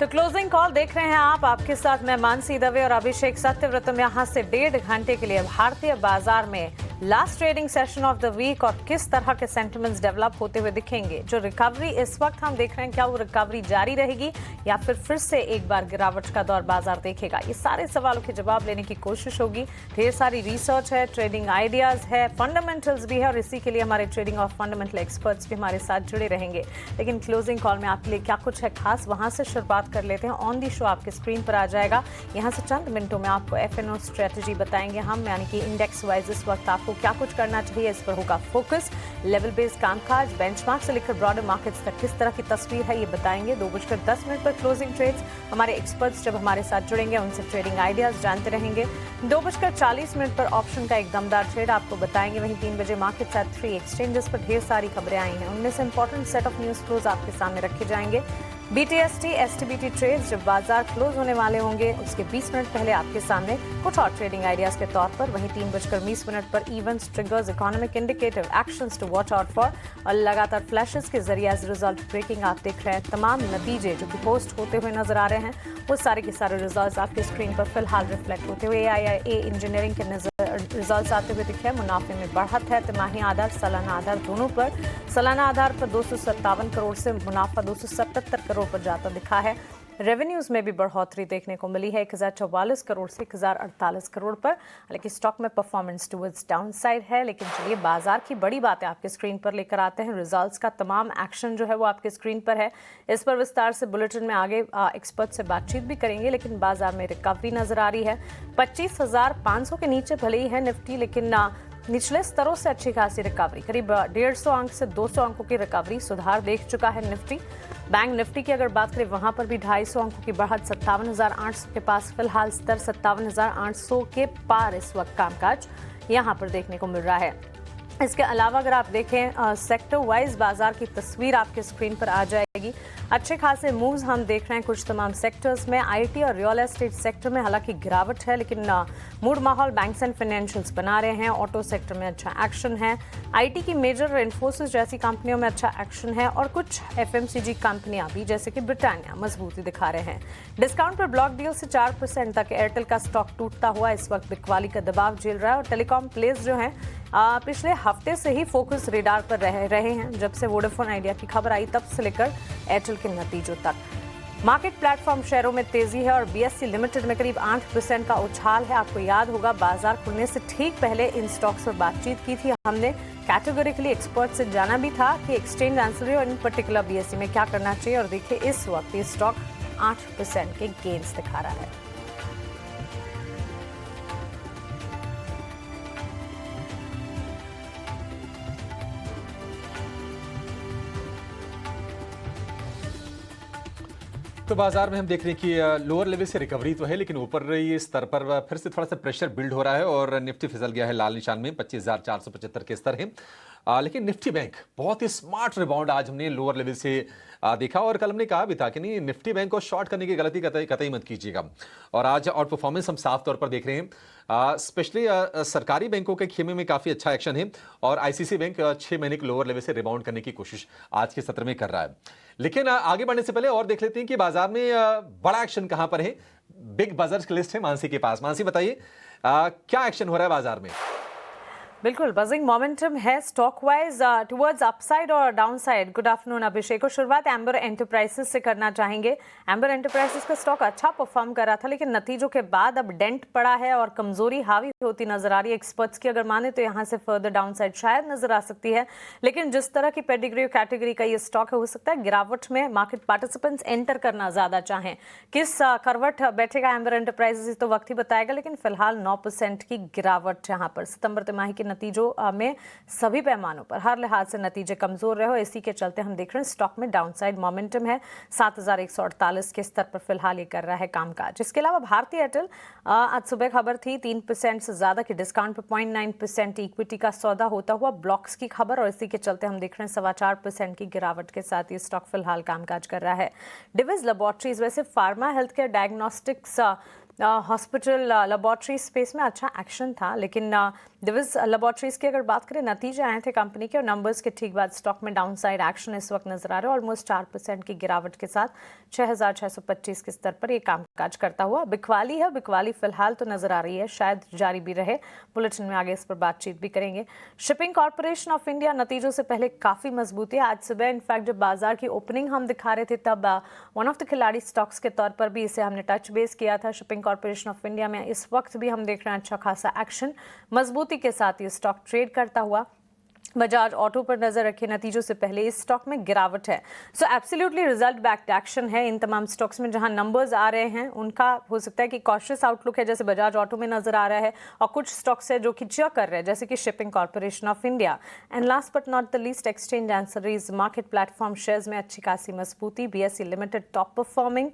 तो closing call देख रहे हैं आप, आपके साथ मैं मानसी दवे और अभिषेक सत्यव्रतम यहाँ से 1.5 घंटे के लिए भारतीय बाजार में last trading session of the week और किस तरह के सेंटिमेंट्स डेवलप होते हुए दिखेंगे। जो रिकवरी इस वक्त हम देख रहे हैं, क्या वो रिकवरी जारी रहेगी या फिर से एक बार गिरावट का दौर बाजार देखेगा, ये सारे सवालों के जवाब लेने की कोशिश होगी। ढेर सारी रिसर्च है, ट्रेडिंग आइडियाज है, फंडामेंटल्स भी है और इसी के लिए हमारे ट्रेडिंग और फंडामेंटल एक्सपर्ट्स भी हमारे साथ जुड़े रहेंगे। लेकिन क्लोजिंग कॉल में आपके लिए क्या कुछ है खास, वहां से शुरुआत कर लेते हैं। ऑन दी शो आपके स्क्रीन पर आ जाएगा, यहाँ से चंद मिनटों में आपको एफएनओ स्ट्रेटजी बताएंगे हम, यानी कि इंडेक्स वाइज इस वक्त आपको क्या कुछ करना चाहिए, इस पर होगा फोकस। लेवल बेस्ड कामकाज, बेंचमार्क से लेकर ब्रॉडर मार्केट्स तक किस तरह की तस्वीर है ये बताएंगे। 2:10 पर क्लोजिंग ट्रेड्स, हमारे एक्सपर्ट्स जब हमारे साथ जुड़ेंगे उनसे ट्रेडिंग आइडियाज जानते रहेंगे। 2:40 पर ऑप्शन का एक दमदार ट्रेड आपको बताएंगे। वहीं 3 बजे मार्केट्स एट 3 एक्सचेंजेस पर ढेर सारी खबरें आई हैं, उनमें से important set of news flows आपके सामने रखे जाएंगे। BTST STBT ट्रेड्स जब बाजार क्लोज होने वाले होंगे उसके 20 मिनट पहले आपके सामने कुछ और ट्रेडिंग आइडियाज के तौर पर। वहीं 3:20 पर events, triggers, economic indicative, actions to watch out for और लगातार फ्लैशेस के जरिए एज रिजल्ट ब्रेकिंग आप देख रहे हैं। तमाम नतीजे जो कि पोस्ट होते हुए नजर आ रहे हैं वो सारे के सारे रिजल्ट्स आपके स्क्रीन पर फिलहाल रिफ्लेक्ट होते हुए AIA इंजीनियरिंग के रिजल्ट्स आते हुए दिखे। मुनाफे में बढ़त है, तिमाही आधार, सालाना आधार दोनों पर। सालाना आधार पर 257 करोड़ से मुनाफा 277 करोड़ पर जाता दिखा है। रेवेन्यूज में भी बढ़ोतरी देखने को मिली है, 1044 करोड़ से 1048 करोड़ पर। हालांकि स्टॉक में परफॉर्मेंस टुवर्ड्स डाउन साइड है, लेकिन चलिए बाजार की बड़ी बातें आपके स्क्रीन पर लेकर आते हैं। रिजल्ट्स का तमाम एक्शन जो है वो आपके स्क्रीन पर है, इस पर विस्तार से बुलेटिन में आगे एक्सपर्ट से बातचीत भी करेंगे। लेकिन बाजार में रिकवरी नजर आ रही है। 25,500 के नीचे भले ही है निफ्टी, लेकिन निचले स्तरों से अच्छी खासी रिकवरी, करीब 150 अंक से 200 अंकों की रिकवरी, सुधार देख चुका है निफ्टी। बैंक निफ्टी की अगर बात करें वहां पर भी 250 अंकों की बढ़त, 57,800 के पास फिलहाल स्तर, 57,800 के पार इस वक्त कामकाज यहां पर देखने को मिल रहा है। इसके अलावा अगर आप देखें सेक्टर वाइज बाजार की तस्वीर आपके स्क्रीन पर आ जाएगी। अच्छे खासे मूव्स हम देख रहे हैं कुछ तमाम सेक्टर्स में। IT और रियल एस्टेट सेक्टर में हालांकि गिरावट है, लेकिन मूड माहौल बैंक्स एंड फाइनेंशियल्स बना रहे हैं। ऑटो सेक्टर में अच्छा एक्शन है। IT की मेजर इन्फोसिस जैसी कंपनियों में अच्छा एक्शन है और कुछ FMCG कंपनियां भी जैसे कि ब्रिटानिया मजबूती दिखा रहे हैं। डिस्काउंट पर ब्लॉक डील से 4% तक एयरटेल का स्टॉक टूटता हुआ इस वक्त बिकवाली का दबाव झेल रहा है। और टेलीकॉम प्लेस जो हैं पिछले हफ्ते से ही फोकस रेडार पर रहे हैं, जब से वोडाफोन आइडिया की खबर आई तब से लेकर एयरटेल के नतीजों तक। मार्केट प्लेटफॉर्म शेयरों में तेजी है और BSE लिमिटेड में करीब 8% का उछाल है। आपको याद होगा बाजार खुलने से ठीक पहले इन स्टॉक्स पर बातचीत की थी हमने। कैटेगोरिकली एक्सपर्ट से जाना भी था कि एक्सचेंज एंसिलरी और इन पर्टिकुलर BSE में क्या करना चाहिए, और देखिए इस वक्त ये स्टॉक 8% के गेन्स दिखा रहा है। तो बाजार में हम देख रहे हैं कि लोअर लेवल से रिकवरी तो है, लेकिन ऊपर ये स्तर पर फिर से थोड़ा सा प्रेशर बिल्ड हो रहा है और निफ्टी फिसल गया है लाल निशान में, 25,475 के स्तर है। लेकिन निफ्टी बैंक बहुत ही स्मार्ट रिबाउंड आज हमने लोअर लेवल से देखा, और कल हमने कहा भी था कि नहीं, निफ्टी बैंक को शॉर्ट करने की गलती कतई मत कीजिएगा। और आज आउट परफॉर्मेंस हम साफ तौर पर देख रहे हैं। स्पेशली सरकारी बैंकों के खेमे में काफ़ी अच्छा एक्शन है और ICICI बैंक 6 महीने के लोअर लेवल से रिबाउंड करने की कोशिश आज के सत्र में कर रहा है। लेकिन आगे बढ़ने से पहले और देख लेते हैं कि बाजार में बड़ा एक्शन कहां पर है। बिग बजर्स की लिस्ट है मानसी के पास। मानसी बताइए क्या एक्शन हो रहा है बाजार में? बिल्कुल बजिंग मोमेंटम है स्टॉक वाइज टुवर्ड्स अपसाइड और डाउनसाइड। गुड आफ्टरनून अभिषेक। शुरुआत एम्बर एंटरप्राइजेस से करना चाहेंगे। एम्बर एंटरप्राइजेस का स्टॉक अच्छा परफॉर्म कर रहा था, लेकिन नतीजों के बाद अब डेंट पड़ा है और कमजोरी हावी होती नजर आ रही है। एक्सपर्ट्स की अगर माने तो यहाँ से फर्दर डाउनसाइड शायद नजर आ सकती है, लेकिन जिस तरह की पेडिग्री कैटेगरी का ये स्टॉक है, हो सकता है गिरावट में मार्केट पार्टिसिपेंट्स एंटर करना ज्यादा चाहें। किस करवट बैठेगा एम्बर एंटरप्राइजेस तो वक्त ही बताएगा, लेकिन फिलहाल 9% की गिरावट यहाँ पर। सितंबर तिमाही की नतीजों में सभी पैमानों पर हर लिहाज से नतीजे कमजोर रहे हो, इसी के चलते हम देख रहे हैं स्टॉक में डाउनसाइड मोमेंटम है। 7,148 के स्तर पर फिलहाल ये कर रहा है कामकाज। इसके अलावा भारतीय एयरटेल आज सुबह खबर थी 3% से ज्यादा की डिस्काउंट पर 0.9% इक्विटी का सौदा होता हुआ ब्लॉक्स की खबर, और इसी के चलते हम देख रहे हैं 4.25% की गिरावट के साथ ये स्टॉक फिलहाल कामकाज कर रहा है। डिविज लेबोरेटरीज, वैसे pharma health care diagnostics hospital laboratory space में अच्छा एक्शन था, लेकिन दिविज लेबोरेटरीज की अगर बात करें, नतीजे आए थे कंपनी के और नंबर्स के ठीक बाद स्टॉक में डाउनसाइड एक्शन इस वक्त नजर आ रहा है। ऑलमोस्ट 4% की गिरावट के साथ 6,625 के स्तर पर ये कामकाज करता हुआ बिकवाली है। बिकवाली फिलहाल तो नजर आ रही है, शायद जारी भी रहे। बुलेटिन में आगे इस पर बातचीत भी करेंगे। शिपिंग कॉर्पोरेशन ऑफ इंडिया नतीजों से पहले काफी मजबूती है। आज सुबह इनफैक्ट जब बाजार की ओपनिंग हम दिखा रहे थे तब वन ऑफ द खिलाड़ी स्टॉक्स के तौर पर भी इसे हमने टच बेस किया था। शिपिंग कॉर्पोरेशन ऑफ इंडिया में इस वक्त भी हम देख रहे हैं अच्छा खासा एक्शन, मजबूती के साथ ये स्टॉक ट्रेड करता हुआ। बजाज ऑटो पर नजर रखें, नतीजों से पहले इस स्टॉक में गिरावट है। So absolutely result backed action है इन तमाम स्टॉक्स में। जहां नंबर्स आ रहे हैं उनका हो सकता है कि कॉशियस आउटलुक है, जैसे बजाज ऑटो में नजर आ रहा है, और कुछ स्टॉक्स है जो कि चेयर कर रहे हैं, जैसे कि shipping corporation of India. And last but not the least, exchange ancillaries market platform shares में अच्छी खासी मजबूती। BSE limited top performing,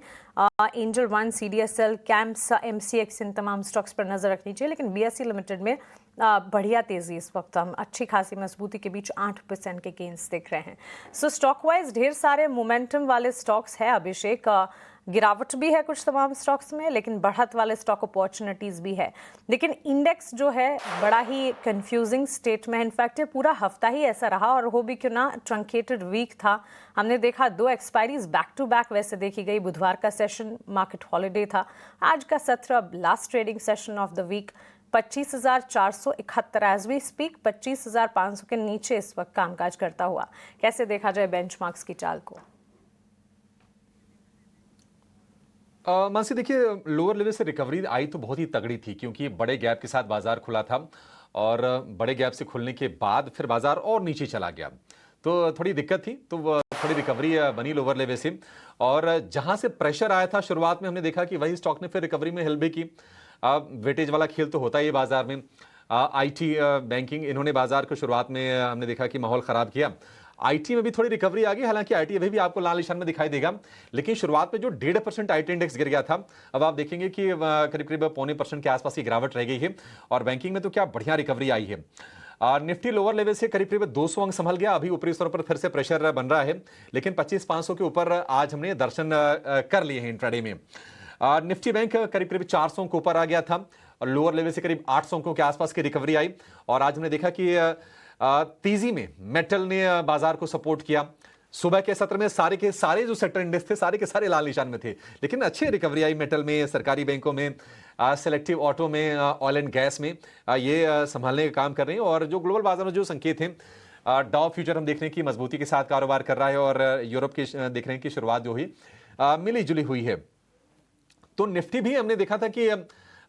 Angel One, CDSL, CAMS, MCX, इन तमाम स्टॉक्स पर नजर रखनी चाहिए। लेकिन बीएसई लिमिटेड में बढ़िया तेजी इस वक्त हम अच्छी खासी मजबूती के बीच 8% के गेन्स देख रहे हैं। सो स्टॉक वाइज ढेर सारे मोमेंटम वाले स्टॉक्स है अभिषेक। गिरावट भी है कुछ तमाम स्टॉक्स में, लेकिन बढ़त वाले स्टॉक अपॉर्चुनिटीज भी है। लेकिन इंडेक्स जो है बड़ा ही कंफ्यूजिंग स्टेट में। इनफैक्ट ये पूरा हफ्ता ही ऐसा रहा, और हो भी क्यों ना ट्रंकेटेड वीक था। हमने देखा 2 एक्सपायरीज बैक टू बैक वैसे देखी गई। बुधवार का सेशन मार्केट हॉलीडे था, आज का सत्र अब last trading session of the week 25,471 as we speak 25,500 के नीचे इस वक्त कामकाज करता हुआ। कैसे देखा जाए बेंचमार्क्स की चाल को? मानसी देखिए, लोअर लेवल से रिकवरी आई तो बहुत ही तगड़ी थी, क्योंकि बड़े गैप के साथ बाजार खुला था और बड़े गैप से खुलने के बाद फिर बाजार और नीचे चला गया, तो थोड़ी दिक्कत थी। तो थोड़ी रिकवरी बनी लोअर लेवल से, और जहां से प्रेशर आया था शुरुआत में हमने देखा कि वही स्टॉक ने फिर रिकवरी में हेल्प भी की। वेटेज वाला खेल तो होता ही है बाजार में। आईटी, बैंकिंग, इन्होंने बाजार को शुरुआत में हमने देखा कि माहौल खराब किया। आईटी में भी थोड़ी रिकवरी आ गई, हालांकि आईटी अभी भी आपको लाल निशान में दिखाई देगा, लेकिन शुरुआत में जो 1.5% आईटी इंडेक्स गिर गया था, अब आप देखेंगे कि करीब करीब 0.25% के आसपास की गिरावट रह गई है। और बैंकिंग में तो क्या बढ़िया रिकवरी आई है। निफ्टी लोअर लेवल से करीब करीब 200 अंक संभल गया। अभी ऊपरी स्तर पर फिर से प्रेशर बन रहा है, लेकिन 25,500 के ऊपर आज हमने दर्शन कर लिए हैं इंट्राडे में। निफ्टी बैंक करीब करीब 400 के ऊपर आ गया था, और लोअर लेवल से करीब 800 अंकों के आसपास की रिकवरी आई। और आज हमने देखा कि तेजी में मेटल ने बाजार को सपोर्ट किया। सुबह के सत्र में सारे के सारे जो सेक्टर इंडेक्स थे सारे के सारे लाल निशान में थे, लेकिन अच्छी रिकवरी आई मेटल में, सरकारी बैंकों में, सेलेक्टिव ऑटो में, ऑयल एंड गैस में। ये संभालने का काम कर रहे हैं। और जो ग्लोबल बाजार में जो संकेत हैं, डाउ फ्यूचर हम देख रहे हैं कि मजबूती के साथ कारोबार कर रहा है, और यूरोप के देख रहे हैं कि शुरुआत जो हुई मिली जुली हुई है। तो निफ्टी भी हमने देखा था कि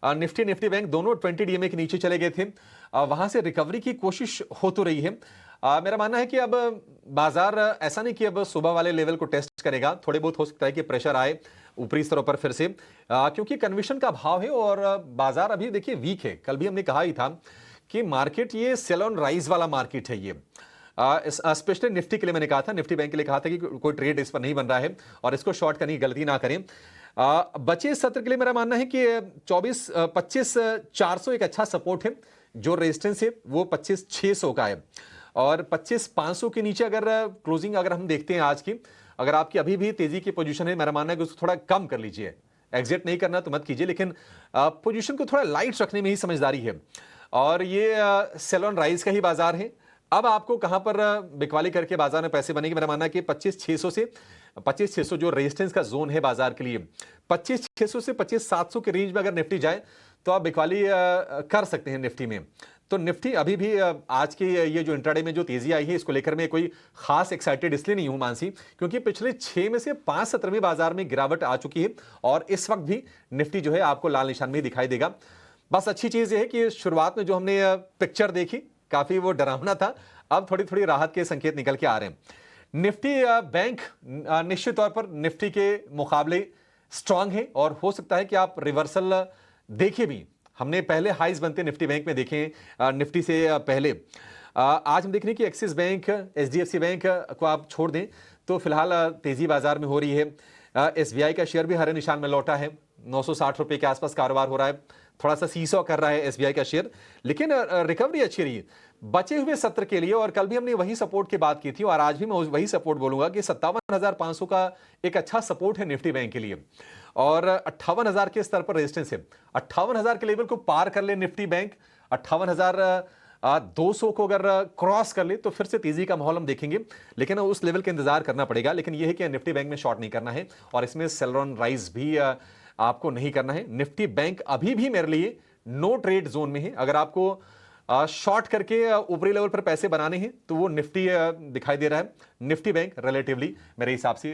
निफ्टी बैंक दोनों 20 डीएमए के नीचे चले गए थे। वहां से रिकवरी की कोशिश हो तो रही है। मेरा मानना है कि अब बाजार ऐसा नहीं कि अब सुबह वाले लेवल को टेस्ट करेगा, थोड़े बहुत हो सकता है कि प्रेशर आए ऊपरी स्तरों पर फिर से, क्योंकि कन्विक्शन का अभाव है और बाजार अभी देखिए वीक है। कल भी हमने कहा ही था कि मार्केट ये सेल ऑन राइज वाला मार्केट है। ये स्पेशली निफ्टी के लिए मैंने कहा था, निफ्टी बैंक के लिए कहा था कि कोई ट्रेड इस पर नहीं बन रहा है और इसको शॉर्ट करने की गलती ना करें। बचे सत्र के लिए मेरा मानना है कि 25,400 एक अच्छा सपोर्ट है। जो रेजिस्टेंस है वो 25,600 का है, और 25,500 के नीचे अगर क्लोजिंग अगर हम देखते हैं आज की, अगर आपकी अभी भी तेजी की पोजीशन है, मेरा मानना है कि उसको थोड़ा कम कर लीजिए। एग्जिट नहीं करना तो मत कीजिए, लेकिन पोजीशन को थोड़ा लाइट रखने में ही समझदारी है। और ये सेल ऑन राइज का ही बाजार है। अब आपको कहां पर बिकवाली करके बाजार में पैसे बनेंगे, मेरा मानना है कि 25,600 से 25,600 जो रेजिस्टेंस का जोन है बाजार के लिए, 25,600 से 25,700 के रेंज में अगर निफ्टी जाए तो आप बिकवाली कर सकते हैं निफ्टी में। तो निफ्टी अभी भी आज के ये जो इंट्राडे में जो तेजी आई है, इसको लेकर मैं कोई खास एक्साइटेड इसलिए नहीं हूं मानसी, क्योंकि पिछले 6 में से 5 सत्र में बाजार में गिरावट आ चुकी है, और इस वक्त भी निफ्टी जो है आपको लाल निशान में दिखाई देगा। बस अच्छी चीज ये है कि शुरुआत में जो हमने पिक्चर देखी काफी वो डरावना था, अब थोड़ी थोड़ी राहत के संकेत निकल के आ रहे हैं। निफ्टी बैंक निश्चित तौर पर निफ्टी के मुकाबले स्ट्रांग है, और हो सकता है कि आप रिवर्सल देखें भी। हमने पहले हाइज बनते निफ्टी बैंक में देखे निफ्टी से पहले। आज हम देख रहे हैं कि एक्सिस बैंक, एचडीएफसी बैंक को आप छोड़ दें तो फिलहाल तेजी बाजार में हो रही है। एसबीआई का शेयर भी हरे निशान में लौटा है, 960 रुपए के आसपास कारोबार हो रहा है, थोड़ा सा सीसॉ कर रहा है एसबीआई का शेयर, लेकिन रिकवरी अच्छी रही है बचे हुए सत्र के लिए। और कल भी हमने वही सपोर्ट की बात की थी, और आज भी मैं वही सपोर्ट बोलूंगा कि 57,500 का एक अच्छा सपोर्ट है निफ्टी बैंक के लिए, और 58,000 के स्तर पर रेजिस्टेंस है। 58,000 के लेवल को पार कर ले निफ्टी बैंक, 58,200 को अगर क्रॉस कर ले तो फिर से तेजी का माहौल हम देखेंगे, लेकिन उस लेवल का इंतजार करना पड़ेगा। लेकिन यह है कि निफ्टी बैंक में शॉर्ट नहीं करना है और इसमें सेल ऑन राइज भी आपको नहीं करना है। निफ्टी बैंक अभी भी मेरे लिए नो ट्रेड जोन में है। अगर आपको शॉर्ट करके ऊपरी लेवल पर पैसे बनाने हैं तो वो निफ्टी दिखाई दे रहा है। निफ्टी बैंक रिलेटिवली मेरे हिसाब से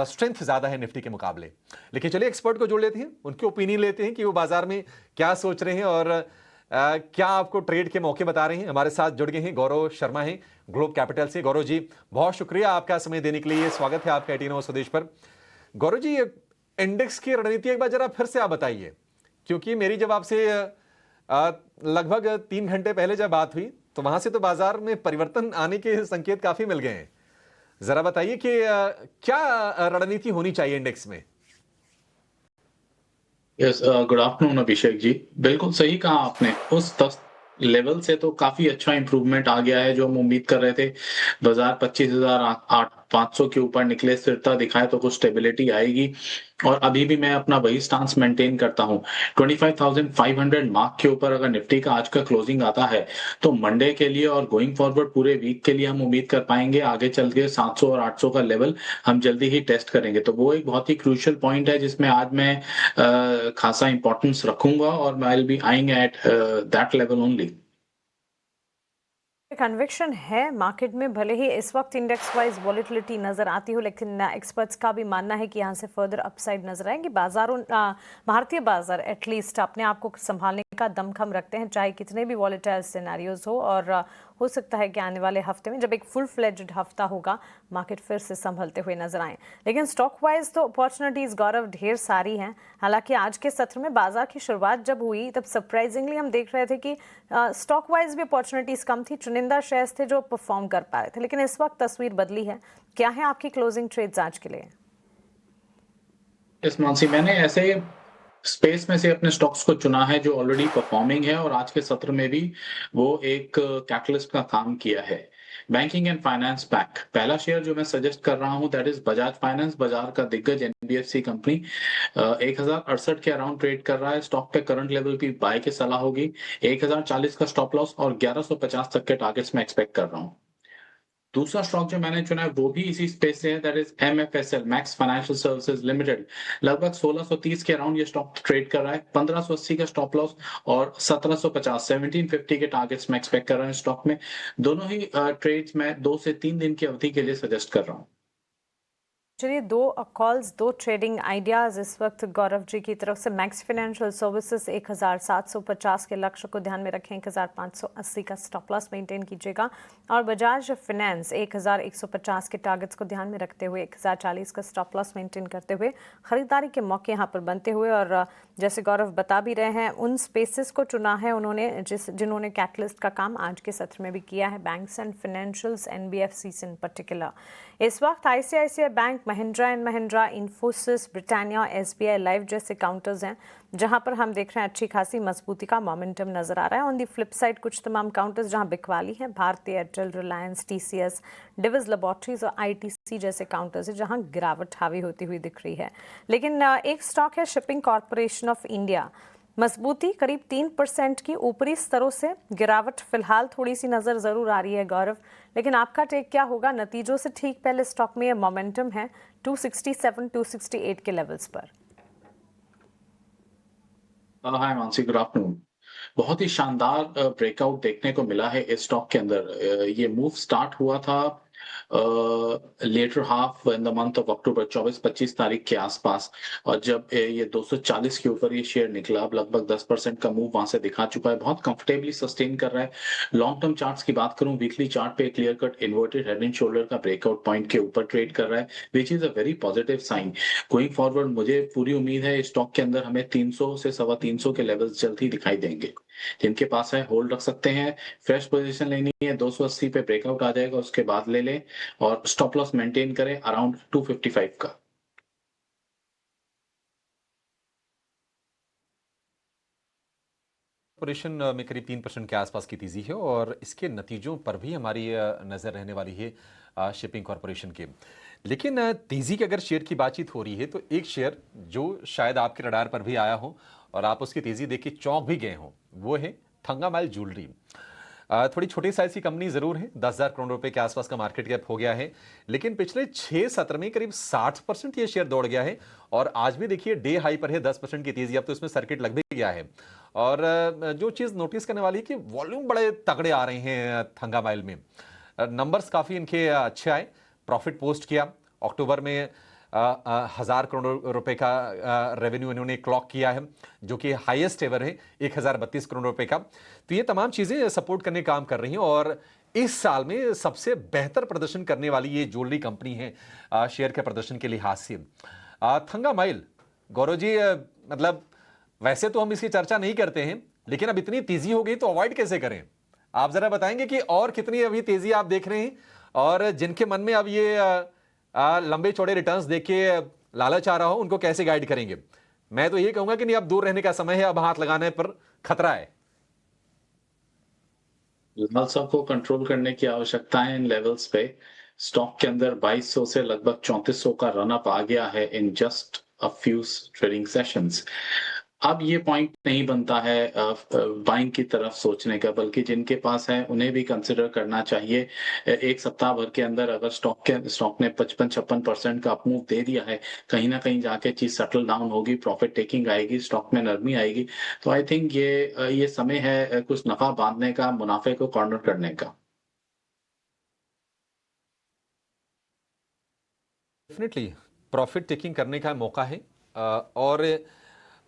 स्ट्रेंथ ज्यादा है निफ्टी के मुकाबले। लेकिन चलिए एक्सपर्ट को जोड़ लेते हैं, उनके ओपिनियन लेते हैं कि वो बाजार में क्या सोच रहे हैं और क्या आपको ट्रेड के मौके बता रहे हैं। हमारे साथ जुड़ गए हैं गौरव शर्मा हैं ग्लोब कैपिटल से। गौरव जी बहुत शुक्रिया आपका समय देने के लिए, स्वागत है आपका 18 स्वदेश पर। गौरव जी इंडेक्स की रणनीति एक बार जरा फिर से आप बताइए, क्योंकि मेरी जब आपसे लगभग 3 घंटे पहले जब बात हुई तो वहां से तो बाजार में परिवर्तन आने के संकेत काफी मिल गए हैं। जरा बताइए कि क्या रणनीति होनी चाहिए इंडेक्स में। Yes, good afternoon Abhishek ji. बिल्कुल सही कहा आपने। उस 10 लेवल से तो काफी अच्छा इंप्रूवमेंट आ गया है जो हम उम्मीद कर रहे थे। बाजार 25,500 के ऊपर निकले, स्थिरता दिखाए तो कुछ स्टेबिलिटी आएगी और अभी भी मैं अपना वही स्टांस मेंटेन करता हूं। 25,500 मार्क के ऊपर अगर निफ्टी का आज का क्लोजिंग आता है तो मंडे के लिए और गोइंग फॉरवर्ड पूरे वीक के लिए हम उम्मीद कर पाएंगे आगे चल के 700 और 800 का लेवल हम जल्दी ही टेस्ट करेंगे। तो वो एक बहुत ही क्रूशियल पॉइंट है जिसमें आज मैं खासा इंपॉर्टेंस रखूंगा और I will be eyeing at that level only. Conviction है मार्केट में, भले ही इस वक्त इंडेक्स वाइज वॉलेटिलिटी नजर आती हो, लेकिन एक्सपर्ट्स का भी मानना है कि यहाँ से फर्दर अपसाइड नजर आएंगे। भारतीय बाजार एटलीस्ट अपने आप को संभालने का दमखम रखते हैं, चाहे कितने भी वॉलेटाइल सिनेरियोज हो। और हो सकता है कि आने वाले हफ्ते में जब एक फुल फ्लेज्ड हफ्ता होगा मार्केट फिर से संभलते हुए नजर आए। लेकिन स्टॉक वाइज तो अपॉर्चुनिटीज गौरव ढेर सारी हैं। हालांकि आज के सत्र में बाजार की शुरुआत जब हुई तब सरप्राइजिंगली हम देख रहे थे कि स्टॉक वाइज भी अपॉर्चुनिटीज कम थी, चुनिंदा शेयर्स थे जो परफॉर्म कर पा रहे थे। लेकिन इस वक्त तस्वीर बदली है। क्या है आपकी क्लोजिंग ट्रेड्स आज के लिए? इस मानसी मैंने ऐसे स्पेस में से अपने स्टॉक्स को चुना है जो ऑलरेडी परफॉर्मिंग है और आज के सत्र में भी वो एक कैटलिस्ट का काम किया है। बैंकिंग एंड फाइनेंस बैंक पहला शेयर जो मैं सजेस्ट कर रहा हूं दैट इज बजाज फाइनेंस, बाजार का दिग्गज एनबीएफसी कंपनी। 1068 के अराउंड ट्रेड कर रहा है। स्टॉक पे करंट लेवल भी बाय की सलाह होगी। 1040 का स्टॉप लॉस और 1150 तक के टारगेट्स में एक्सपेक्ट कर रहा हूं। दूसरा स्टॉक जो मैंने चुना है वो भी इसी स्पेस से है, that is MFSL, Max Financial Services Limited. लगभग 1630 के अराउंड ये स्टॉक ट्रेड कर रहा है। 1580 का स्टॉप लॉस और 1750 1750 के टारगेट्स में एक्सपेक्ट कर रहा है स्टॉक में। दोनों ही ट्रेड्स मैं 2 से 3 दिन की अवधि के लिए सजेस्ट कर रहा हूँ। चलिए, 2 कॉल्स 2 ट्रेडिंग आइडियाज इस वक्त गौरव जी की तरफ से। मैक्स फाइनेंशियल सर्विसेज 1750 के लक्ष्य को ध्यान में रखें, 1580 का स्टॉप लॉस मेंटेन कीजिएगा। और बजाज फाइनेंस 1150 के टारगेट्स को ध्यान में रखते हुए 1040 का स्टॉप लॉस मेंटेन करते हुए खरीदारी के मौके यहाँ पर बनते हुए। और जैसे गौरव बता भी रहे हैं, उन स्पेसिस को चुना है उन्होंने जिन्होंने कैटलिस्ट का काम आज के सत्र में भी किया है, banks and financials, NBFCs in particular. इस वक्त ICICI Bank, Mahindra and Mahindra, Infosys, Britannia, SBI Life जैसे काउंटर्स हैं जहां पर हम देख रहे हैं अच्छी खासी मजबूती का मोमेंटम नजर आ रहा है। ऑन दी फ्लिप साइड कुछ तमाम काउंटर्स जहां बिकवाली है, भारतीय Airtel, Reliance, TCS, Divi's laboratories और आईटीसी जैसे काउंटर्स है जहां गिरावट हावी होती हुई दिख रही है। लेकिन एक स्टॉक है शिपिंग कॉरपोरेशन ऑफ इंडिया, मजबूती करीब 3% की, ऊपरी स्तरों से गिरावट फिलहाल थोड़ी सी नजर जरूर आ रही है गौरव। लेकिन आपका टेक क्या होगा? नतीजों से ठीक पहले स्टॉक में ये मोमेंटम है 267 268 के लेवल्स पर। हाय मानसी, गुड आफ्टरनून। बहुत ही शानदार ब्रेकआउट देखने को मिला है इस स्टॉक के अंदर। ये मूव स्टार्ट हुआ था later half in the month of October, 24-25 तारीख के आसपास। और जब ये 240 के ऊपर ये शेयर निकला, अब लगभग 10% का मूव वहां से दिखा चुका है। बहुत कंफर्टेबली सस्टेन कर रहा है। लॉन्ग टर्म चार्ट्स की बात करूं, वीकली चार्ट पे clear cut inverted head and shoulder का ब्रेकआउट पॉइंट के ऊपर ट्रेड कर रहा है, which is a very positive sign. Going forward मुझे पूरी उम्मीद है इस स्टॉक के अंदर हमें 300 से 325 के लेवल्स जल्द ही दिखाई देंगे। जिनके पास है होल्ड रख सकते हैं। फ्रेश पोजीशन लेनी है, 280 पे ब्रेकआउट आ जाएगा उसके बाद ले लें और स्टॉप लॉस मेंटेन करें अराउंड 255 का। ऑपरेशन में करीब 3% के आसपास की तेजी है और इसके नतीजों पर भी हमारी नजर रहने वाली है शिपिंग कॉरपोरेशन के। लेकिन तेजी की अगर शेयर की बातचीत हो रही है तो एक शेयर जो शायद आपके रडार पर भी आया हो और आप उसकी तेजी देख के चौंक भी गए हों, वो है थंगामाइल ज्वेलरी थोड़ी छोटी साइज की कंपनी जरूर है, 10,000 करोड़ रुपए के आसपास का मार्केट कैप हो गया है, लेकिन पिछले 6 सत्र में करीब 60% ये शेयर दौड़ गया है और आज भी देखिए डे हाई पर है 10% की तेजी, अब तो इसमें सर्किट लग भी गया है। और जो चीज नोटिस करने वाली है कि वॉल्यूम बड़े तगड़े आ रहे हैं थंगामाइल में, नंबर्स काफी इनके अच्छे आए, प्रॉफिट पोस्ट किया, अक्टूबर में 1,000 करोड़ रुपए का रेवेन्यू इन्होंने क्लॉक किया है जो कि हाईएस्ट एवर है, 1,032 करोड़ रुपए का। तो ये तमाम चीजें सपोर्ट करने काम कर रही हैं और इस साल में सबसे बेहतर प्रदर्शन करने वाली ये ज्वेलरी कंपनी है शेयर के प्रदर्शन के लिहाज से। थंगामाइल, गौरव जी, मतलब वैसे तो हम इसकी चर्चा नहीं करते हैं, लेकिन अब इतनी तेजी हो गई तो अवॉइड कैसे करें? आप जरा बताएंगे कि और कितनी अभी तेजी आप देख रहे हैं और जिनके मन में अब ये लंबे चौड़े रिटर्न्स देख के लालच आ रहा हो उनको कैसे गाइड करेंगे? मैं तो ये कहूंगा कि नहीं, अब दूर रहने का समय है, अब हाथ लगाने पर खतरा है। लालसा को कंट्रोल करने की आवश्यकता है इन लेवल्स पे। स्टॉक के अंदर 2200 से लगभग 3400 का रन अप आ गया है in just a few trading sessions. अब ये पॉइंट नहीं बनता है बाइंग की तरफ सोचने का, बल्कि जिनके पास है उन्हें भी कंसिडर करना चाहिए। एक सप्ताह भर के अंदर अगर स्टॉक ने 55-56% का अपमूव दे दिया है, कहीं ना कहीं जाके चीज सेटल डाउन होगी, प्रॉफिट टेकिंग आएगी, स्टॉक में नरमी आएगी। तो आई थिंक ये समय है कुछ नफा बांधने का, मुनाफे को कॉर्नर करने का। डेफिनेटली प्रॉफिट टेकिंग करने का मौका है और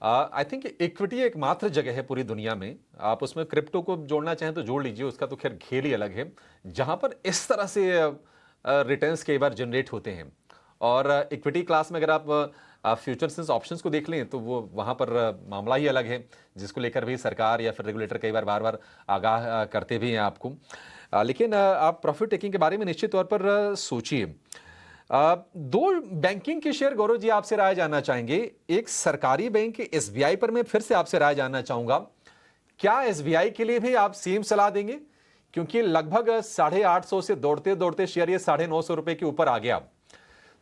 आई थिंक इक्विटी एकमात्र जगह है पूरी दुनिया में, आप उसमें क्रिप्टो को जोड़ना चाहें तो जोड़ लीजिए, उसका तो खैर खेल ही अलग है, जहां पर इस तरह से रिटर्न्स कई बार जनरेट होते हैं। और इक्विटी क्लास में अगर आप फ्यूचर्स ऑप्शंस को देख लें तो वो वहां पर मामला ही अलग है, जिसको लेकर भी सरकार या फिर रेगुलेटर कई बार बार बार आगाह करते भी हैं आपको। लेकिन आप प्रॉफिट टेकिंग के बारे में निश्चित तौर पर सोचिए। दो बैंकिंग के शेयर गौरव जी आपसे राय जानना चाहेंगे। एक सरकारी बैंक एसबीआई पर मैं फिर से आपसे राय जानना चाहूंगा, क्या एसबीआई के लिए भी आप सेम सलाह देंगे? क्योंकि लगभग 850 से दौड़ते दौड़ते शेयर ये 950 रुपए के ऊपर आ गया।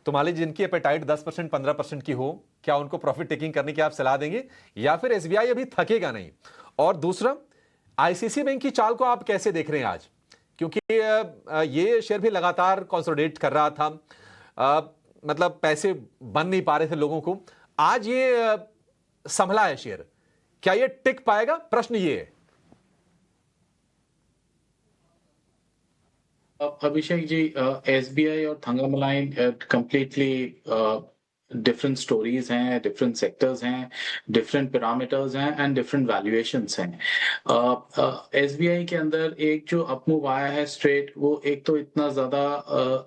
तो मान लीजिए जिनकी एपेटाइट 10% 15% की हो, क्या उनको प्रॉफिट टेकिंग करने की आप सलाह देंगे या फिर एसबीआई अभी थकेगा नहीं? और दूसरा, आईसीसी बैंक की चाल को आप कैसे देख रहे हैं आज? क्योंकि ये शेयर भी लगातार कंसोलिडेट कर रहा था, मतलब पैसे बन नहीं पा रहे थे लोगों को, आज ये संभला है शेयर, क्या ये टिक पाएगा? प्रश्न ये है। अभिषेक जी, एसबीआई और थंगामलाइन कंप्लीटली डिफरेंट स्टोरीज हैं, डिफरेंट सेक्टर्स हैं, डिफरेंट पैरामीटर्स हैं एंड डिफरेंट वैल्यूएशंस हैं। एसबीआई के अंदर एक जो अपमूव आया है स्ट्रेट, वो एक तो इतना ज्यादा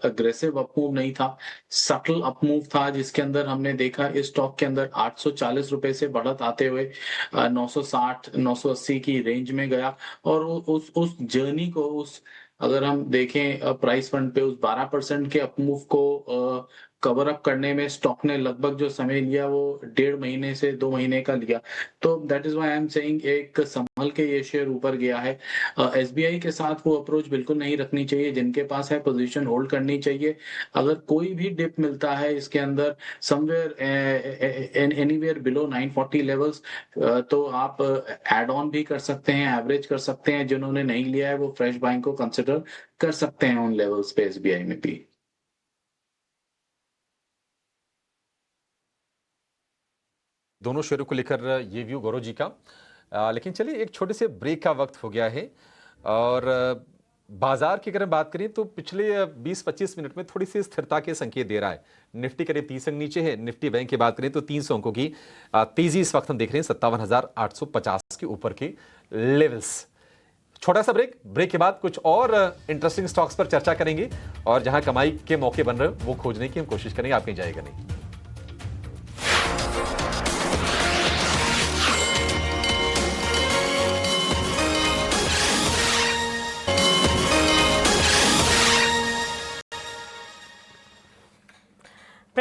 अग्रेसिव अपमूव नहीं था, सटल अपमूव था, जिसके अंदर हमने देखा इस स्टॉक के अंदर 840 रुपए से बढ़त आते हुए 960 980 की रेंज में गया और उस जर्नी को, उस अगर हम देखें प्राइस फंड पे उस 12% के अपमूव को कवर अप करने में स्टॉक ने लगभग जो समय लिया वो 1.5 महीने से 2 महीने का लिया। तो that is why I am saying एक संभल के ये शेयर ऊपर गया है। एसबीआई के साथ वो अप्रोच बिल्कुल नहीं रखनी चाहिए, जिनके पास है पोजीशन होल्ड करनी चाहिए। अगर कोई भी डिप मिलता है इसके अंदर समवेयर एनीवेयर बिलो 940 लेवल्स, तो आप एड ऑन भी कर सकते हैं, एवरेज कर सकते हैं। जिन्होंने नहीं लिया है वो फ्रेश बाइंग को कंसिडर कर सकते हैं उन लेवल्स पे एसबीआई में भी। दोनों शेयरों को लेकर ये व्यू गौरव जी का। लेकिन चलिए एक छोटे से ब्रेक का वक्त हो गया है और बाजार की अगर बात करें तो पिछले 20-25 मिनट में थोड़ी सी स्थिरता के संकेत दे रहा है। निफ्टी करीब 30 अंक नीचे है, निफ्टी बैंक की बात करें तो 300 अंकों की तेजी इस वक्त हम देख रहे हैं 57,850 के ऊपर के लेवल्स। छोटा सा ब्रेक के बाद कुछ और इंटरेस्टिंग स्टॉक्स पर चर्चा करेंगे और जहां कमाई के मौके बन रहे हो वो खोजने की हम कोशिश करेंगे, आप कहीं जाएगा नहीं।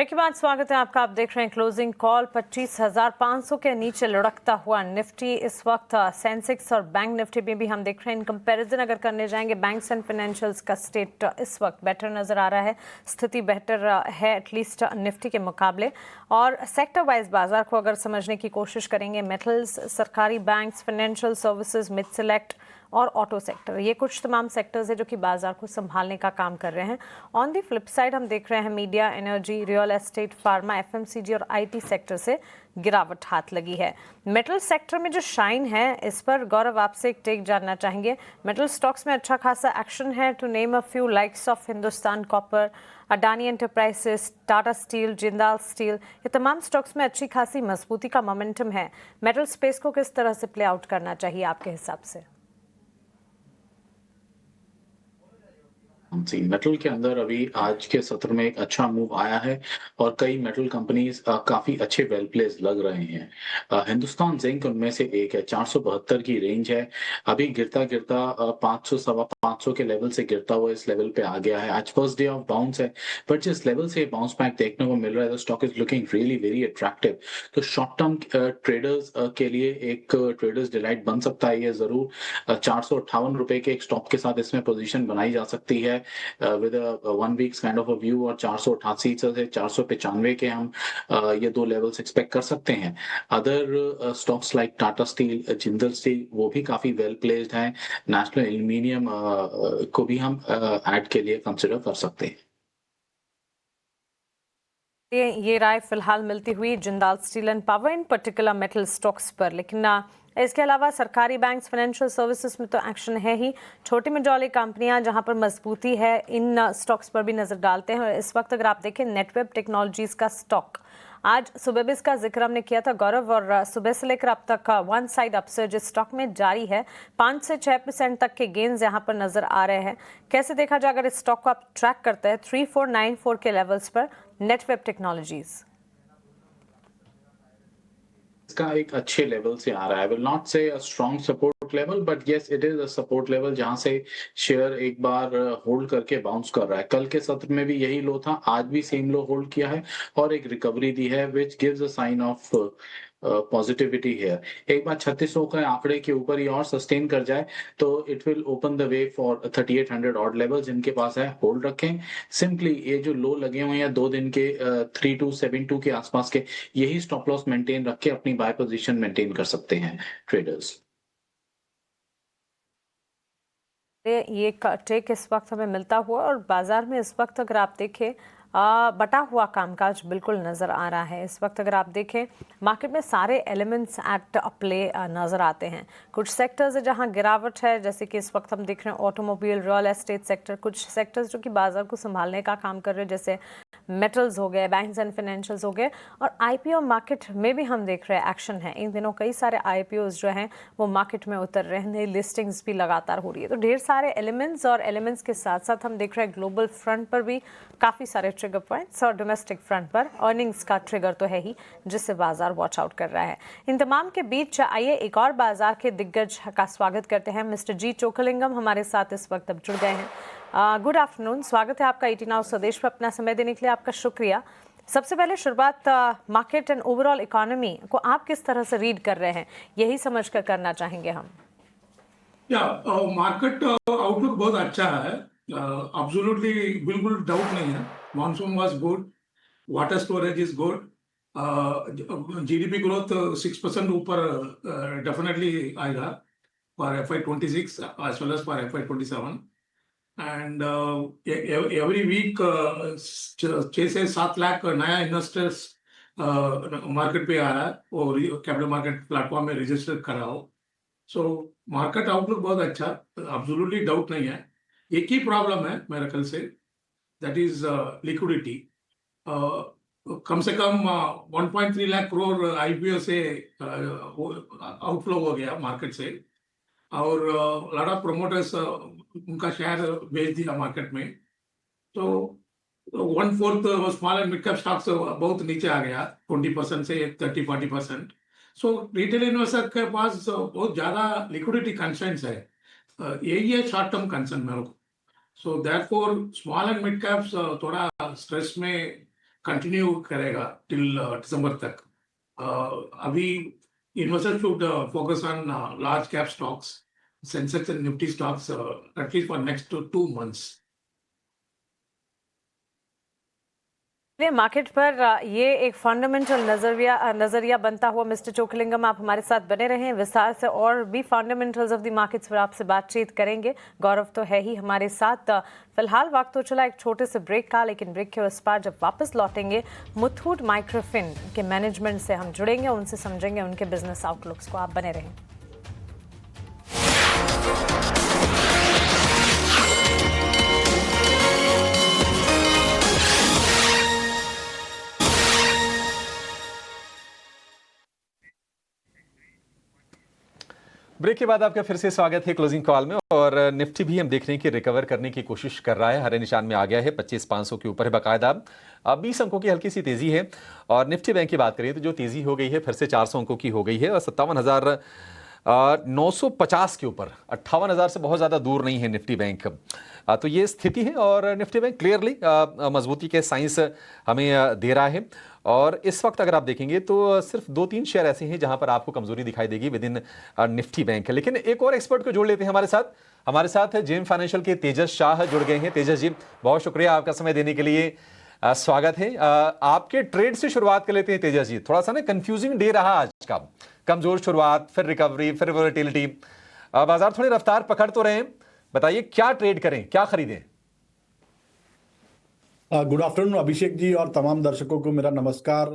ब्रेक के बाद स्वागत है आपका। आप देख रहे हैं क्लोजिंग कॉल। 25,500 के नीचे लुढ़कता हुआ निफ्टी इस वक्त। सेंसेक्स और बैंक निफ्टी में भी हम देख रहे हैं इन कंपैरिजन अगर करने जाएंगे, बैंक्स एंड फाइनेंशियल्स का स्टेट इस वक्त बेटर नजर आ रहा है, स्थिति बेहतर है एटलीस्ट निफ्टी के मुकाबले। और सेक्टर वाइज बाजार को अगर समझने की कोशिश करेंगे, मेटल्स, सरकारी banks, financial services, mid select और ऑटो सेक्टर, ये कुछ तमाम सेक्टर्स है जो कि बाजार को संभालने का काम कर रहे हैं। ऑन दी फ्लिप साइड हम देख रहे हैं media, energy, real estate, pharma, FMCG और आईटी सेक्टर से गिरावट हाथ लगी है। मेटल सेक्टर में जो शाइन है, इस पर गौरव आपसे एक टेक जानना चाहेंगे। मेटल स्टॉक्स में अच्छा खासा एक्शन है। To name a few, likes of Hindustan Copper, Adani Enterprises, Tata Steel, Jindal Steel, ये तमाम स्टॉक्स में अच्छी खासी मजबूती का मोमेंटम है। मेटल स्पेस को किस तरह से प्ले आउट करना चाहिए आपके हिसाब से? मेटल के अंदर अभी आज के सत्र में एक अच्छा मूव आया है और कई मेटल कंपनीज काफी अच्छे वेल प्लेस लग रहे हैं। हिंदुस्तान जिंक उनमें से एक है। 472 की रेंज है। अभी गिरता गिरता 500 सवा 500 के लेवल से गिरता हुआ इस लेवल पे आ गया है। आज फर्स्ट डे ऑफ बाउंस है, बट जिस लेवल से बाउंस बैक देखने को मिल रहा है, stock is looking really very attractive. तो शॉर्ट टर्म ट्रेडर्स के लिए एक ट्रेडर्स डिलाइट बन सकता है ये जरूर। 458 रुपए के एक स्टॉप के साथ इसमें पोजीशन बनाई जा सकती है with one weeks kind of a view. और 488 से 495 के हम ये दो लेवल्स एक्सपेक्ट कर सकते हैं। Other stocks like Tata steel, Jindal steel, वो भी काफी वेल प्लेस्ड हैं। नेशनल एल्यूमिनियम को भी हम ऐड के लिए कंसिडर कर सकते हैं। ये राय फिलहाल मिलती हुई Jindal steel and power in particular metal stocks पर, लेकिन इसके अलावा सरकारी बैंक्स, फाइनेंशियल सर्विसेज में तो एक्शन है ही। छोटी मझोली कंपनियां जहां पर मजबूती है, इन स्टॉक्स पर भी नजर डालते हैं। और इस वक्त अगर आप देखें, नेटवेब टेक्नोलॉजीज का स्टॉक, आज सुबह भी इसका जिक्र हमने किया था गौरव, और सुबह से लेकर अब तक वन साइड अपसर्ज इस स्टॉक में जारी है। 5 से 6% तक के गेन्स यहाँ पर नजर आ रहे हैं। कैसे देखा जाए अगर इस स्टॉक को आप ट्रैक करते हैं 3494 के लेवल्स पर, नेटवेब टेक्नोलॉजीज इसका एक अच्छे लेवल से आ रहा है। विल नॉट से a strong support level, but yes it is a support level जहां से शेयर एक बार होल्ड करके बाउंस कर रहा है। कल के सत्र में भी यही लो था, आज भी सेम लो होल्ड किया है और एक रिकवरी दी है, which gives a sign of positivity here. एक बार 3600 के आंकड़े के ऊपर ही और सस्टेन कर जाए तो it will open the way for 3800 odd level. जिनके पास है होल्ड रखें। सिंपली ये जो लो लगे हुए हैं 2 दिन के 3272 के आसपास के, यही स्टॉप लॉस मेंटेन रख के अपनी बाय पोजीशन मेंटेन कर सकते हैं ट्रेडर्स। ये टेक इस वक्त हमें मिलता हुआ, और बाजार में इस वक्त अगर आप देखें बटा हुआ कामकाज बिल्कुल नज़र आ रहा है। इस वक्त अगर आप देखें, मार्केट में सारे एलिमेंट्स एट प्ले नज़र आते हैं। कुछ सेक्टर्स है जहां गिरावट है, जैसे कि इस वक्त हम देख रहे हैं ऑटोमोबाइल, रियल एस्टेट सेक्टर। कुछ सेक्टर्स जो कि बाजार को संभालने का काम कर रहे हैं, जैसे मेटल्स हो गए, बैंक्स एंड फाइनेंशियल्स हो गए। और आईपीओ मार्केट में भी हम देख रहे हैं एक्शन है। इन दिनों कई सारे आईपीओज जो हैं वो मार्केट में उतर रहे हैं, नई लिस्टिंग्स भी लगातार हो रही है। तो ढेर सारे एलिमेंट्स, और एलिमेंट्स के साथ साथ हम देख रहे हैं ग्लोबल फ्रंट पर भी काफ़ी सारे ट्रिगर पॉइंट्स, और डोमेस्टिक फ्रंट पर अर्निंग्स का ट्रिगर तो है ही, जिससे बाजार वॉच आउट कर रहा है। इन तमाम के बीच आइए एक और बाजार के दिग्गज का स्वागत करते हैं। मिस्टर जी चोकलिंगम हमारे साथ इस वक्त अब जुड़ गए हैं। गुड आफ्टरनून, स्वागत है आपका 18 नाउ स्वदेश पर। अपना समय देने के लिए आपका शुक्रिया। सबसे पहले शुरुआत मार्केट एंड ओवरऑल इकोनॉमी को आप किस तरह से रीड कर रहे हैं, यही समझ कर करना चाहेंगे हम। मार्केट आउटलुक बहुत अच्छा है। एब्सोल्युटली बिल्कुल डाउट नहीं है। Monsoon was good, water storage is good, GDP growth 6% ऊपर डेफिनेटली आएगा for FY26 as well as for FY27। And every week 6 से 7 लाख नया इन्वेस्टर्स मार्केट पे आ रहा है और कैपिटल मार्केट प्लेटफॉर्म में रजिस्टर करा हो। सो मार्केट आउटलुक बहुत अच्छा, एब्सोल्युटली डाउट नहीं है। एक ही प्रॉब्लम है मेरे ख्याल से, दैट इज लिक्विडिटी। कम से कम 1.3 लाख करोड़ आईपीओ से आउटफ्लो हो गया मार्केट से, और लॉट ऑफ प्रोमोटर्स उनका शेयर बेच दिया मार्केट में। तो 1/4 small and mid cap stocks बहुत नीचे आ गया, 20% से 30-40%। सो रिटेल इन्वेस्टर के पास बहुत ज़्यादा लिक्विडिटी कंसर्न्स है। यही है शॉर्ट टर्म कंसर्न मेरे को। सो दैटफॉर स्मॉल एंड मिड कैप्स थोड़ा स्ट्रेस में कंटिन्यू करेगा टिल दिसंबर तक। अभी investor should focus on large cap stocks, Sensex and Nifty stocks at least for next 2 months। Market पर ये एक फंडामेंटल नजरिया बनता हुआ मिस्टर चोकलिंगम आप हमारे साथ बने रहें, विस्तार से और भी फंडामेंटल्स ऑफ द मार्केट्स पर आपसे बातचीत करेंगे। गौरव तो है ही हमारे साथ। फिलहाल वक्त तो चला एक छोटे से ब्रेक का, लेकिन ब्रेक के उस पार जब वापस लौटेंगे मुथूट माइक्रोफिन के मैनेजमेंट से हम जुड़ेंगे, उनसे समझेंगे उनके बिजनेस आउटलुक्स को। आप बने रहें। ब्रेक के बाद आपका फिर से स्वागत है क्लोजिंग कॉल में। और निफ्टी भी हम देख रहे हैं कि रिकवर करने की कोशिश कर रहा है, हरे निशान में आ गया है, 25,500 के ऊपर है बाकायदा। 20 अंकों की हल्की सी तेजी है। और निफ्टी बैंक की बात करें तो जो तेजी हो गई है फिर से 400 अंकों की हो गई है और 57,950 के ऊपर, 58,000 से बहुत ज़्यादा दूर नहीं है निफ्टी बैंक। तो ये स्थिति है और निफ्टी बैंक क्लियरली मजबूती के साइंस हमें दे रहा है। और इस वक्त अगर आप देखेंगे तो सिर्फ 2-3 शेयर ऐसे हैं जहां पर आपको कमजोरी दिखाई देगी विद इन निफ्टी बैंक। लेकिन एक और एक्सपर्ट को जोड़ लेते हैं हमारे साथ है जेम फाइनेंशियल के तेजस शाह जुड़ गए हैं। तेजस जी, बहुत शुक्रिया आपका समय देने के लिए, स्वागत है। आपके ट्रेड से शुरुआत कर लेते हैं तेजस जी। थोड़ा सा ना कंफ्यूजिंग डे रहा आज का, कमजोर शुरुआत, फिर रिकवरी, फिर वोलेटिलिटी, बाजार थोड़ी रफ्तार पकड़ तो रहे हैं। बताइए क्या ट्रेड करें, क्या खरीदें? गुड आफ्टरनून अभिषेक जी और तमाम दर्शकों को मेरा नमस्कार।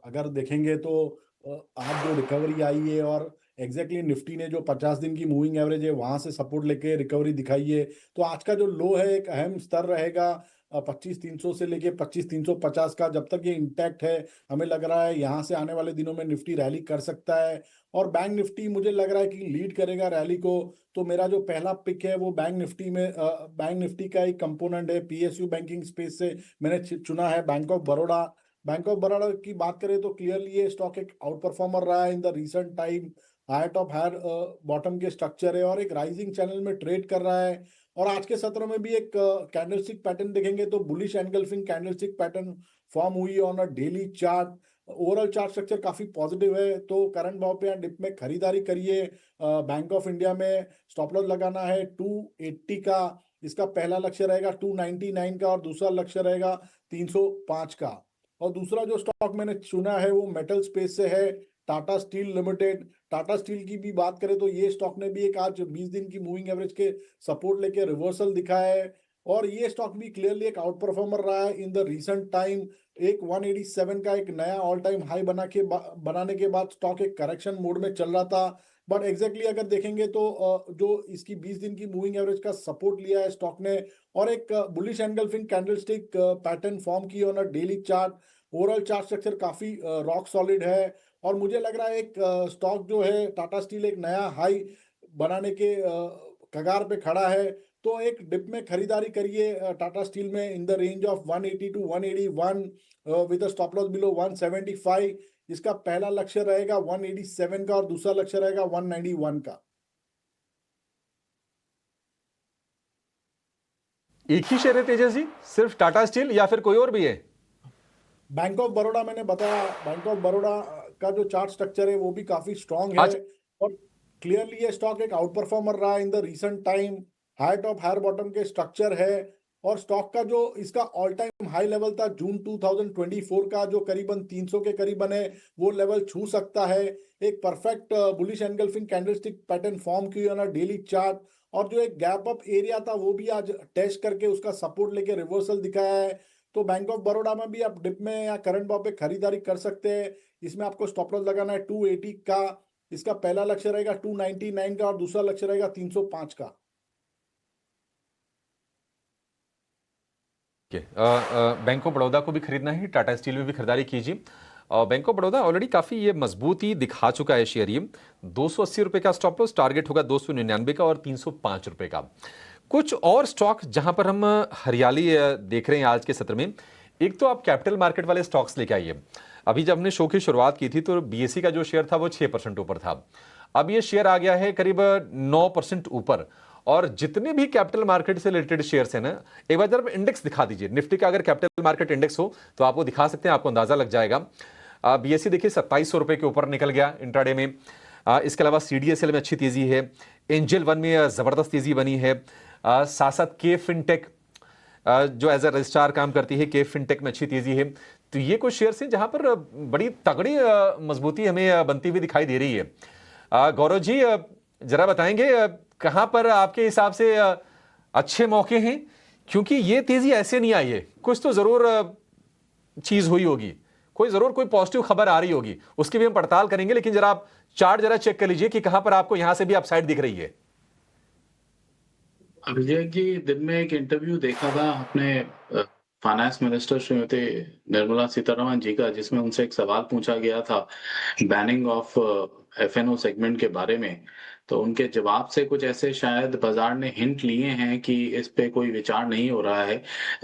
अगर देखेंगे तो आज जो रिकवरी आई है और एग्जैक्टली निफ्टी ने जो 50 दिन की मूविंग एवरेज है वहां से सपोर्ट लेके रिकवरी दिखाई है, तो आज का जो लो है एक अहम स्तर रहेगा 25,300 से लेके 25,350 का। जब तक ये इंटैक्ट है हमें लग रहा है यहाँ से आने वाले दिनों में निफ्टी रैली कर सकता है और बैंक निफ्टी मुझे लग रहा है कि लीड करेगा रैली को। तो मेरा जो पहला पिक है वो बैंक निफ्टी में बैंक निफ्टी का एक कंपोनेंट है पीएसयू बैंकिंग स्पेस से मैंने चुना है bank of Baroda. Bank of Baroda की बात करें तो क्लियरली ये स्टॉक एक आउट परफॉर्मर रहा है in the recent time. Higher top higher bottom के स्ट्रक्चर है और एक राइजिंग चैनल में ट्रेड कर रहा है। और आज के सत्र में भी एक कैंडलस्टिक पैटर्न देखेंगे तो bullish engulfing candlestick pattern form हुई on a daily chart. Overall chart structure काफी पॉजिटिव है, तो करंट भाव पे यहाँ डिप में खरीदारी करिए। बैंक ऑफ इंडिया में स्टॉप लॉस लगाना है 280 का, इसका पहला लक्ष्य रहेगा 299 का और दूसरा लक्ष्य रहेगा 305 का। और दूसरा जो स्टॉक मैंने चुना है वो मेटल स्पेस से है Tata steel limited. Tata steel की भी बात करें तो ये स्टॉक ने भी एक आज 20 दिन की मूविंग एवरेज के सपोर्ट लेके रिवर्सल दिखाया है और ये स्टॉक भी क्लियरली एक आउट परफॉर्मर रहा है इन द रिसेंट टाइम। एक 187 का एक नया ऑल टाइम हाई बनाने के बाद स्टॉक एक करेक्शन मोड में चल रहा था। बट एग्जैक्टली अगर देखेंगे तो जो इसकी 20 दिन की मूविंग एवरेज का सपोर्ट लिया है स्टॉक ने और एक bullish engulfing candlestick pattern form की on a daily chart. Overall chart structure काफी रॉक सॉलिड है और मुझे लग रहा है एक स्टॉक जो है टाटा स्टील एक नया हाई बनाने के कगार पे खड़ा है, तो एक डिप में खरीदारी करिए टाटा स्टील में in the range of 180 to 181 with stop loss below 175। इसका पहला लक्ष्य रहेगा 187 का और दूसरा लक्ष्य रहेगा 191 का। एक ही शेयर है तेजस जी, सिर्फ टाटा स्टील या फिर कोई और भी है? बैंक ऑफ बड़ौदा मैंने बताया, बैंक ऑफ बड़ौदा का जो चार्ट स्ट्रक्चर है वो भी काफी स्ट्रांग है और क्लियरली ये स्टॉक एक आउट परफॉर्मर रहा है in the recent time. Higher top higher bottom के स्ट्रक्चर है और स्टॉक का जो इसका ऑल टाइम हाई लेवल था जून 2024 का जो करीबन 300 के करीबन है वो लेवल छू सकता है। एक perfect bullish engulfing candlestick pattern form की ऑन अ डेली चार्ट और जो एक गैप अप एरिया था वो भी आज टेस्ट करके उसका सपोर्ट लेके रिवर्सल दिखाया है। तो बैंक ऑफ बड़ौदा में भी आप डिप में या करंट भाव पे खरीदारी कर सकते हैं। इसमें आपको स्टॉप लॉस लगाना है 280 का, इसका पहला लक्ष्य रहेगा 299 का और दूसरा लक्ष्य रहेगा 305 का। बैंक ऑफ बड़ौदा को भी खरीदना है, टाटा स्टील में भी खरीदारी कीजिए। बैंक ऑफ बड़ौदा ऑलरेडी काफ़ी ये मजबूती दिखा चुका है शेयर। ये 280 रुपये का स्टॉप लॉस, टारगेट होगा 299 का और 305 रुपये का। कुछ और स्टॉक जहां पर हम हरियाली देख रहे हैं आज के सत्र में, एक तो आप कैपिटल मार्केट वाले स्टॉक्स लेके आइए। अभी जब हमने शो की शुरुआत की थी तो बीएसई का जो शेयर था वो 6% ऊपर था, अब ये शेयर आ गया है करीब 9% ऊपर और जितने भी कैपिटल मार्केट से रिलेटेड शेयर्स हैं ना, एक बार जरा इंडेक्स दिखा दीजिए निफ्टी का। अगर कैपिटल मार्केट इंडेक्स हो तो आप वो दिखा सकते हैं, आपको अंदाजा लग जाएगा। बीएससी देखिए 2700 रुपए के ऊपर निकल गया इंट्राडे में। इसके अलावा सीडीएसएल में अच्छी तेजी है, एंजल वन में जबरदस्त तेजी बनी है। साथ साथ के फिनटेक जो एज ए रजिस्ट्रार काम करती है, के फिनटेक में अच्छी तेजी है। तो ये कुछ शेयर्स हैं जहां पर बड़ी तगड़ी मजबूती हमें बनती हुई दिखाई दे रही है। गौरव जी जरा बताएंगे कहां पर आपके हिसाब से अच्छे मौके हैं, क्योंकि ये तेजी ऐसे नहीं आई है, कुछ तो जरूर चीज हुई होगी, कोई पॉजिटिव खबर आ रही होगी, उसकी भी हम पड़ताल करेंगे। लेकिन जरा आप चार्ट जरा चेक कर लीजिए कि कहां पर आपको यहां से भी अपसाइड दिख रही है। विजय जी, दिन में एक इंटरव्यू देखा था अपने फाइनेंस मिनिस्टर श्रीमती निर्मला सीतारमण जी का, जिसमें उनसे एक सवाल पूछा गया था बैनिंग ऑफ एफएनओ सेगमेंट के बारे में। तो उनके जवाब से कुछ ऐसे शायद बाजार ने हिंट लिए हैं कि इस पे कोई विचार नहीं हो रहा है,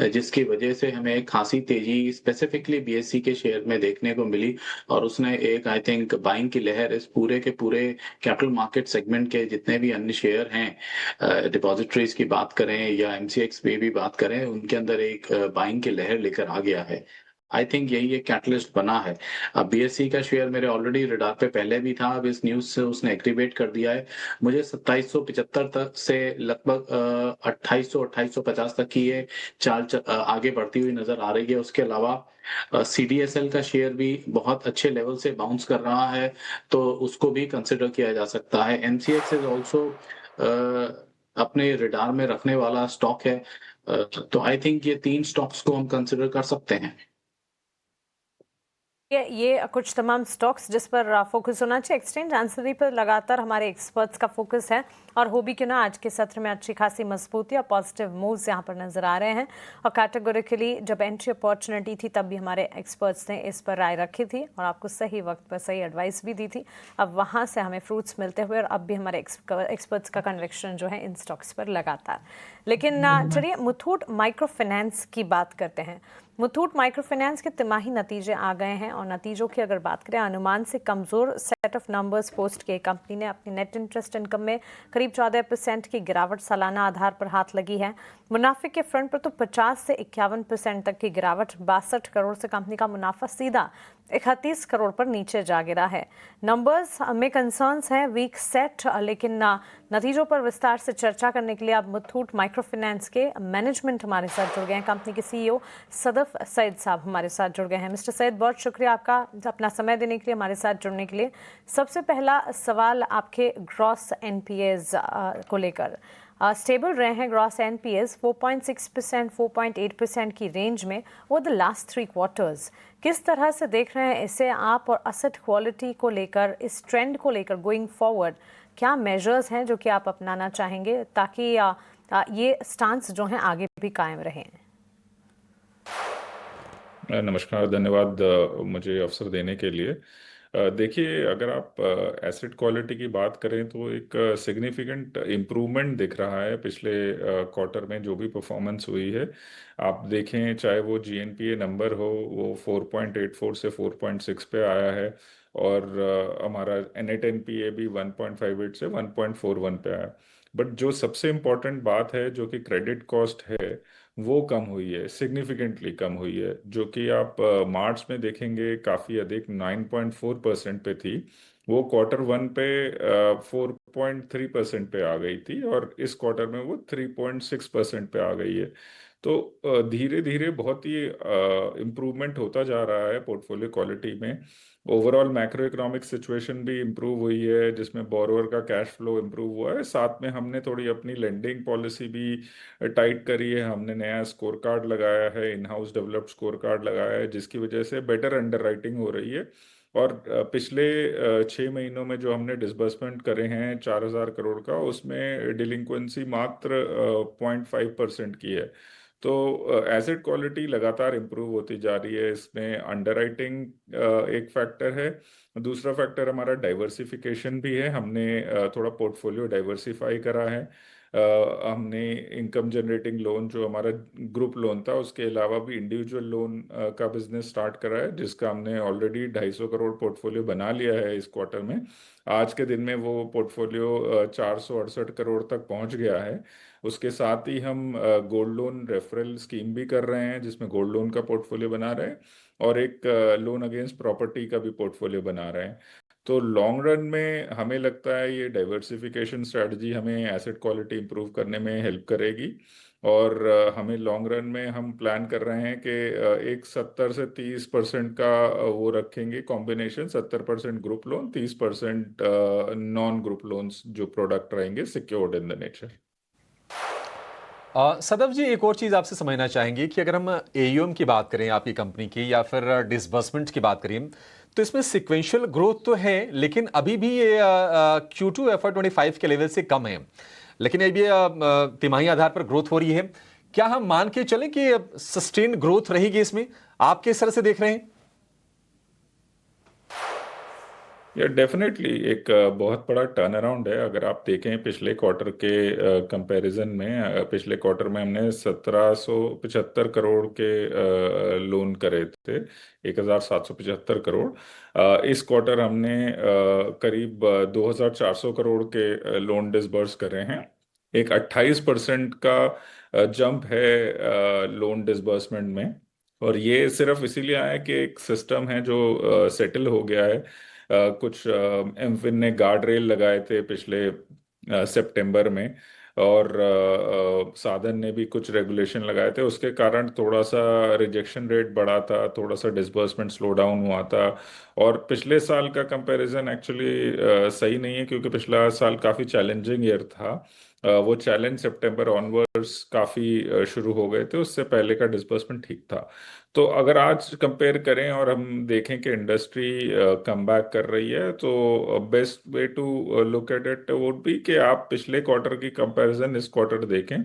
जिसकी वजह से हमें एक खासी तेजी स्पेसिफिकली बीएससी के शेयर में देखने को मिली। और उसने एक आई थिंक बाइंग की लहर इस पूरे के पूरे कैपिटल मार्केट सेगमेंट के जितने भी अन्य शेयर हैं, डिपॉजिटरीज की बात करें या एमसीएक्स पे भी बात करें, उनके अंदर एक बाइंग की लहर लेकर आ गया है। आई थिंक यही एक कैटलिस्ट बना है। अब बीएससी का शेयर मेरे ऑलरेडी रडार पे पहले भी था, अब इस न्यूज से उसने एक्टिवेट कर दिया है। मुझे 2775 तक से लगभग 2850 तक की ये चाल आगे बढ़ती हुई नजर आ रही है। उसके अलावा सीडीएसएल का शेयर भी बहुत अच्छे लेवल से बाउंस कर रहा है, तो उसको भी कंसिडर किया जा सकता है। एमसीएक्स इज ऑल्सो अपने रडार में रखने वाला स्टॉक है। तो आई थिंक ये 3 स्टॉक्स को हम कंसिडर कर सकते हैं। ये कुछ तमाम स्टॉक्स जिस पर फोकस होना चाहिए। एक्सचेंज आंसरी पर लगातार हमारे एक्सपर्ट्स का फोकस है, और हो भी क्यों ना आज के सत्र में अच्छी खासी मजबूती और पॉजिटिव मूव्स यहाँ पर नजर आ रहे हैं। और कैटेगोरिकली जब एंट्री अपॉर्चुनिटी थी तब भी हमारे एक्सपर्ट्स ने इस पर राय रखी थी और आपको सही वक्त पर सही एडवाइस भी दी थी। अब वहाँ से हमें फ्रूट्स मिलते हुए, और अब भी हमारे एक्सपर्ट्स का कन्विक्शन जो है इन स्टॉक्स पर लगातार। लेकिन चलिए मुथूट माइक्रो फाइनेंस की बात करते हैं। मुथूट माइक्रो फाइनेंस के तिमाही नतीजे आ गए हैं, और नतीजों की अगर बात करें, अनुमान से कमजोर सेट ऑफ नंबर्स पोस्ट किए कंपनी ने। अपनी नेट इंटरेस्ट इनकम में करीब 14% की गिरावट सालाना आधार पर हाथ लगी है। मुनाफे के फ्रंट पर तो 50 से 51% तक की गिरावट, 62 करोड़ से कंपनी का मुनाफा सीधा 31 करोड़ पर नीचे जा गिरा है। नंबर्स में कंसर्न्स हैं, वीक सेट, लेकिन नतीजों पर विस्तार से चर्चा करने के लिए अब मुथूट माइक्रो फाइनेंस के मैनेजमेंट हमारे साथ जुड़ गए हैं। कंपनी के सीईओ सदफ सईद साहब हमारे साथ जुड़ गए हैं। मिस्टर सईद, बहुत शुक्रिया आपका अपना समय देने के लिए, हमारे साथ जुड़ने के लिए। सबसे पहला सवाल आपके ग्रॉस एनपीएज को लेकर। स्टेबल रहे हैं ग्रॉस एनपीएस 4.6%, 4.8% की रेंज में वो द लास्ट 3 क्वार्टर्स। किस तरह से देख रहे हैं इसे आप, और असेट क्वालिटी को लेकर, इस ट्रेंड को लेकर गोइंग फॉरवर्ड क्या मेजर्स हैं जो कि आप अपनाना चाहेंगे ताकि ये स्टांस जो हैं आगे भी कायम रहें? नमस्कार, धन्यवाद मुझे अवसर देने के लिए। देखिए, अगर आप एसेट क्वालिटी की बात करें तो एक सिग्निफिकेंट इम्प्रूवमेंट दिख रहा है पिछले क्वार्टर में जो भी परफॉर्मेंस हुई है। आप देखें, चाहे वो जीएनपीए नंबर हो, वो 4.84 से 4.6 पे आया है, और हमारा नेट एनपीए भी 1.58 से 1.41 पे आया। बट जो सबसे इम्पोर्टेंट बात है, जो कि क्रेडिट कॉस्ट है, वो कम हुई है, सिग्निफिकेंटली कम हुई है, जो कि आप मार्च में देखेंगे काफ़ी अधिक 9.4% पे थी, वो Q1 पे 4.3% पे आ गई थी, और इस क्वार्टर में वो 3.6% पे आ गई है। तो धीरे धीरे बहुत ही इम्प्रूवमेंट होता जा रहा है पोर्टफोलियो क्वालिटी में। ओवरऑल मैक्रो इकोनॉमिक सिचुएशन भी इम्प्रूव हुई है, जिसमें बोरोवर का कैश फ्लो इम्प्रूव हुआ है। साथ में हमने थोड़ी अपनी लेंडिंग पॉलिसी भी टाइट करी है। हमने नया स्कोर कार्ड लगाया है, in house developed score card लगाया है, जिसकी वजह से बेटर अंडरराइटिंग हो रही है। और पिछले 6 महीनों में जो हमने डिसबर्समेंट करे हैं 4000 करोड़ का, उसमें डिलिंक्वेंसी मात्र 0.5% की है। तो एसेट क्वालिटी लगातार इम्प्रूव होती जा रही है। इसमें अंडरराइटिंग एक फैक्टर है, दूसरा फैक्टर हमारा डाइवर्सिफिकेशन भी है। हमने थोड़ा पोर्टफोलियो डाइवर्सिफाई करा है। हमने इनकम जनरेटिंग लोन जो हमारा ग्रुप लोन था उसके अलावा भी इंडिविजुअल लोन का बिजनेस स्टार्ट करा है, जिसका हमने ऑलरेडी 250 करोड़ पोर्टफोलियो बना लिया है इस क्वार्टर में। आज के दिन में वो पोर्टफोलियो 468 करोड़ तक पहुंच गया है। उसके साथ ही हम गोल्ड लोन रेफरल स्कीम भी कर रहे हैं, जिसमें गोल्ड लोन का पोर्टफोलियो बना रहे हैं और एक लोन अगेंस्ट प्रॉपर्टी का भी पोर्टफोलियो बना रहे हैं। तो लॉन्ग रन में हमें लगता है ये डाइवर्सिफिकेशन स्ट्रेटजी हमें एसेट क्वालिटी इंप्रूव करने में हेल्प करेगी। और हमें लॉन्ग रन में हम प्लान कर रहे हैं कि एक 70 से 30% का वो रखेंगे combination, 70% group loan, 30% non group loans जो प्रोडक्ट रहेंगे सिक्योर्ड इन द नेचर। सदव जी, एक और चीज़ आपसे समझना चाहेंगे कि अगर हम एयूएम की बात करें आपकी कंपनी की या फिर डिसबर्समेंट की बात करें, तो इसमें सिक्वेंशियल ग्रोथ तो है लेकिन अभी भी ये Q2 FY25 के लेवल से कम है, लेकिन अभी तिमाही आधार पर ग्रोथ हो रही है। क्या हम मान के चलें कि सस्टेन ग्रोथ रहेगी इसमें? आप किस तरह से देख रहे हैं? ये डेफिनेटली एक बहुत बड़ा टर्न अराउंड है। अगर आप देखें पिछले क्वार्टर के कंपैरिजन में, पिछले क्वार्टर में हमने 1775 करोड़ के लोन करे थे, 1775 करोड़। इस क्वार्टर हमने करीब 2400 करोड़ के लोन डिसबर्स करे हैं। एक 28% का जंप है लोन डिसबर्समेंट में। और ये सिर्फ इसीलिए आया कि एक सिस्टम है जो सेटल हो गया है। कुछ एमफिन ने गार्ड रेल लगाए थे पिछले सितंबर में, और साधन ने भी कुछ रेगुलेशन लगाए थे, उसके कारण थोड़ा सा रिजेक्शन रेट बढ़ा था, थोड़ा सा डिसबर्समेंट स्लो डाउन हुआ था। और पिछले साल का कंपैरिजन एक्चुअली सही नहीं है, क्योंकि पिछला साल काफ़ी चैलेंजिंग ईयर था। वो चैलेंज सितंबर ऑनवर्ड्स काफ़ी शुरू हो गए थे, उससे पहले का डिसबर्समेंट ठीक था। तो अगर आज कंपेयर करें और हम देखें कि इंडस्ट्री कम बैक कर रही है, तो best way to look at it would be कि आप पिछले क्वार्टर की कंपैरिजन इस क्वार्टर देखें,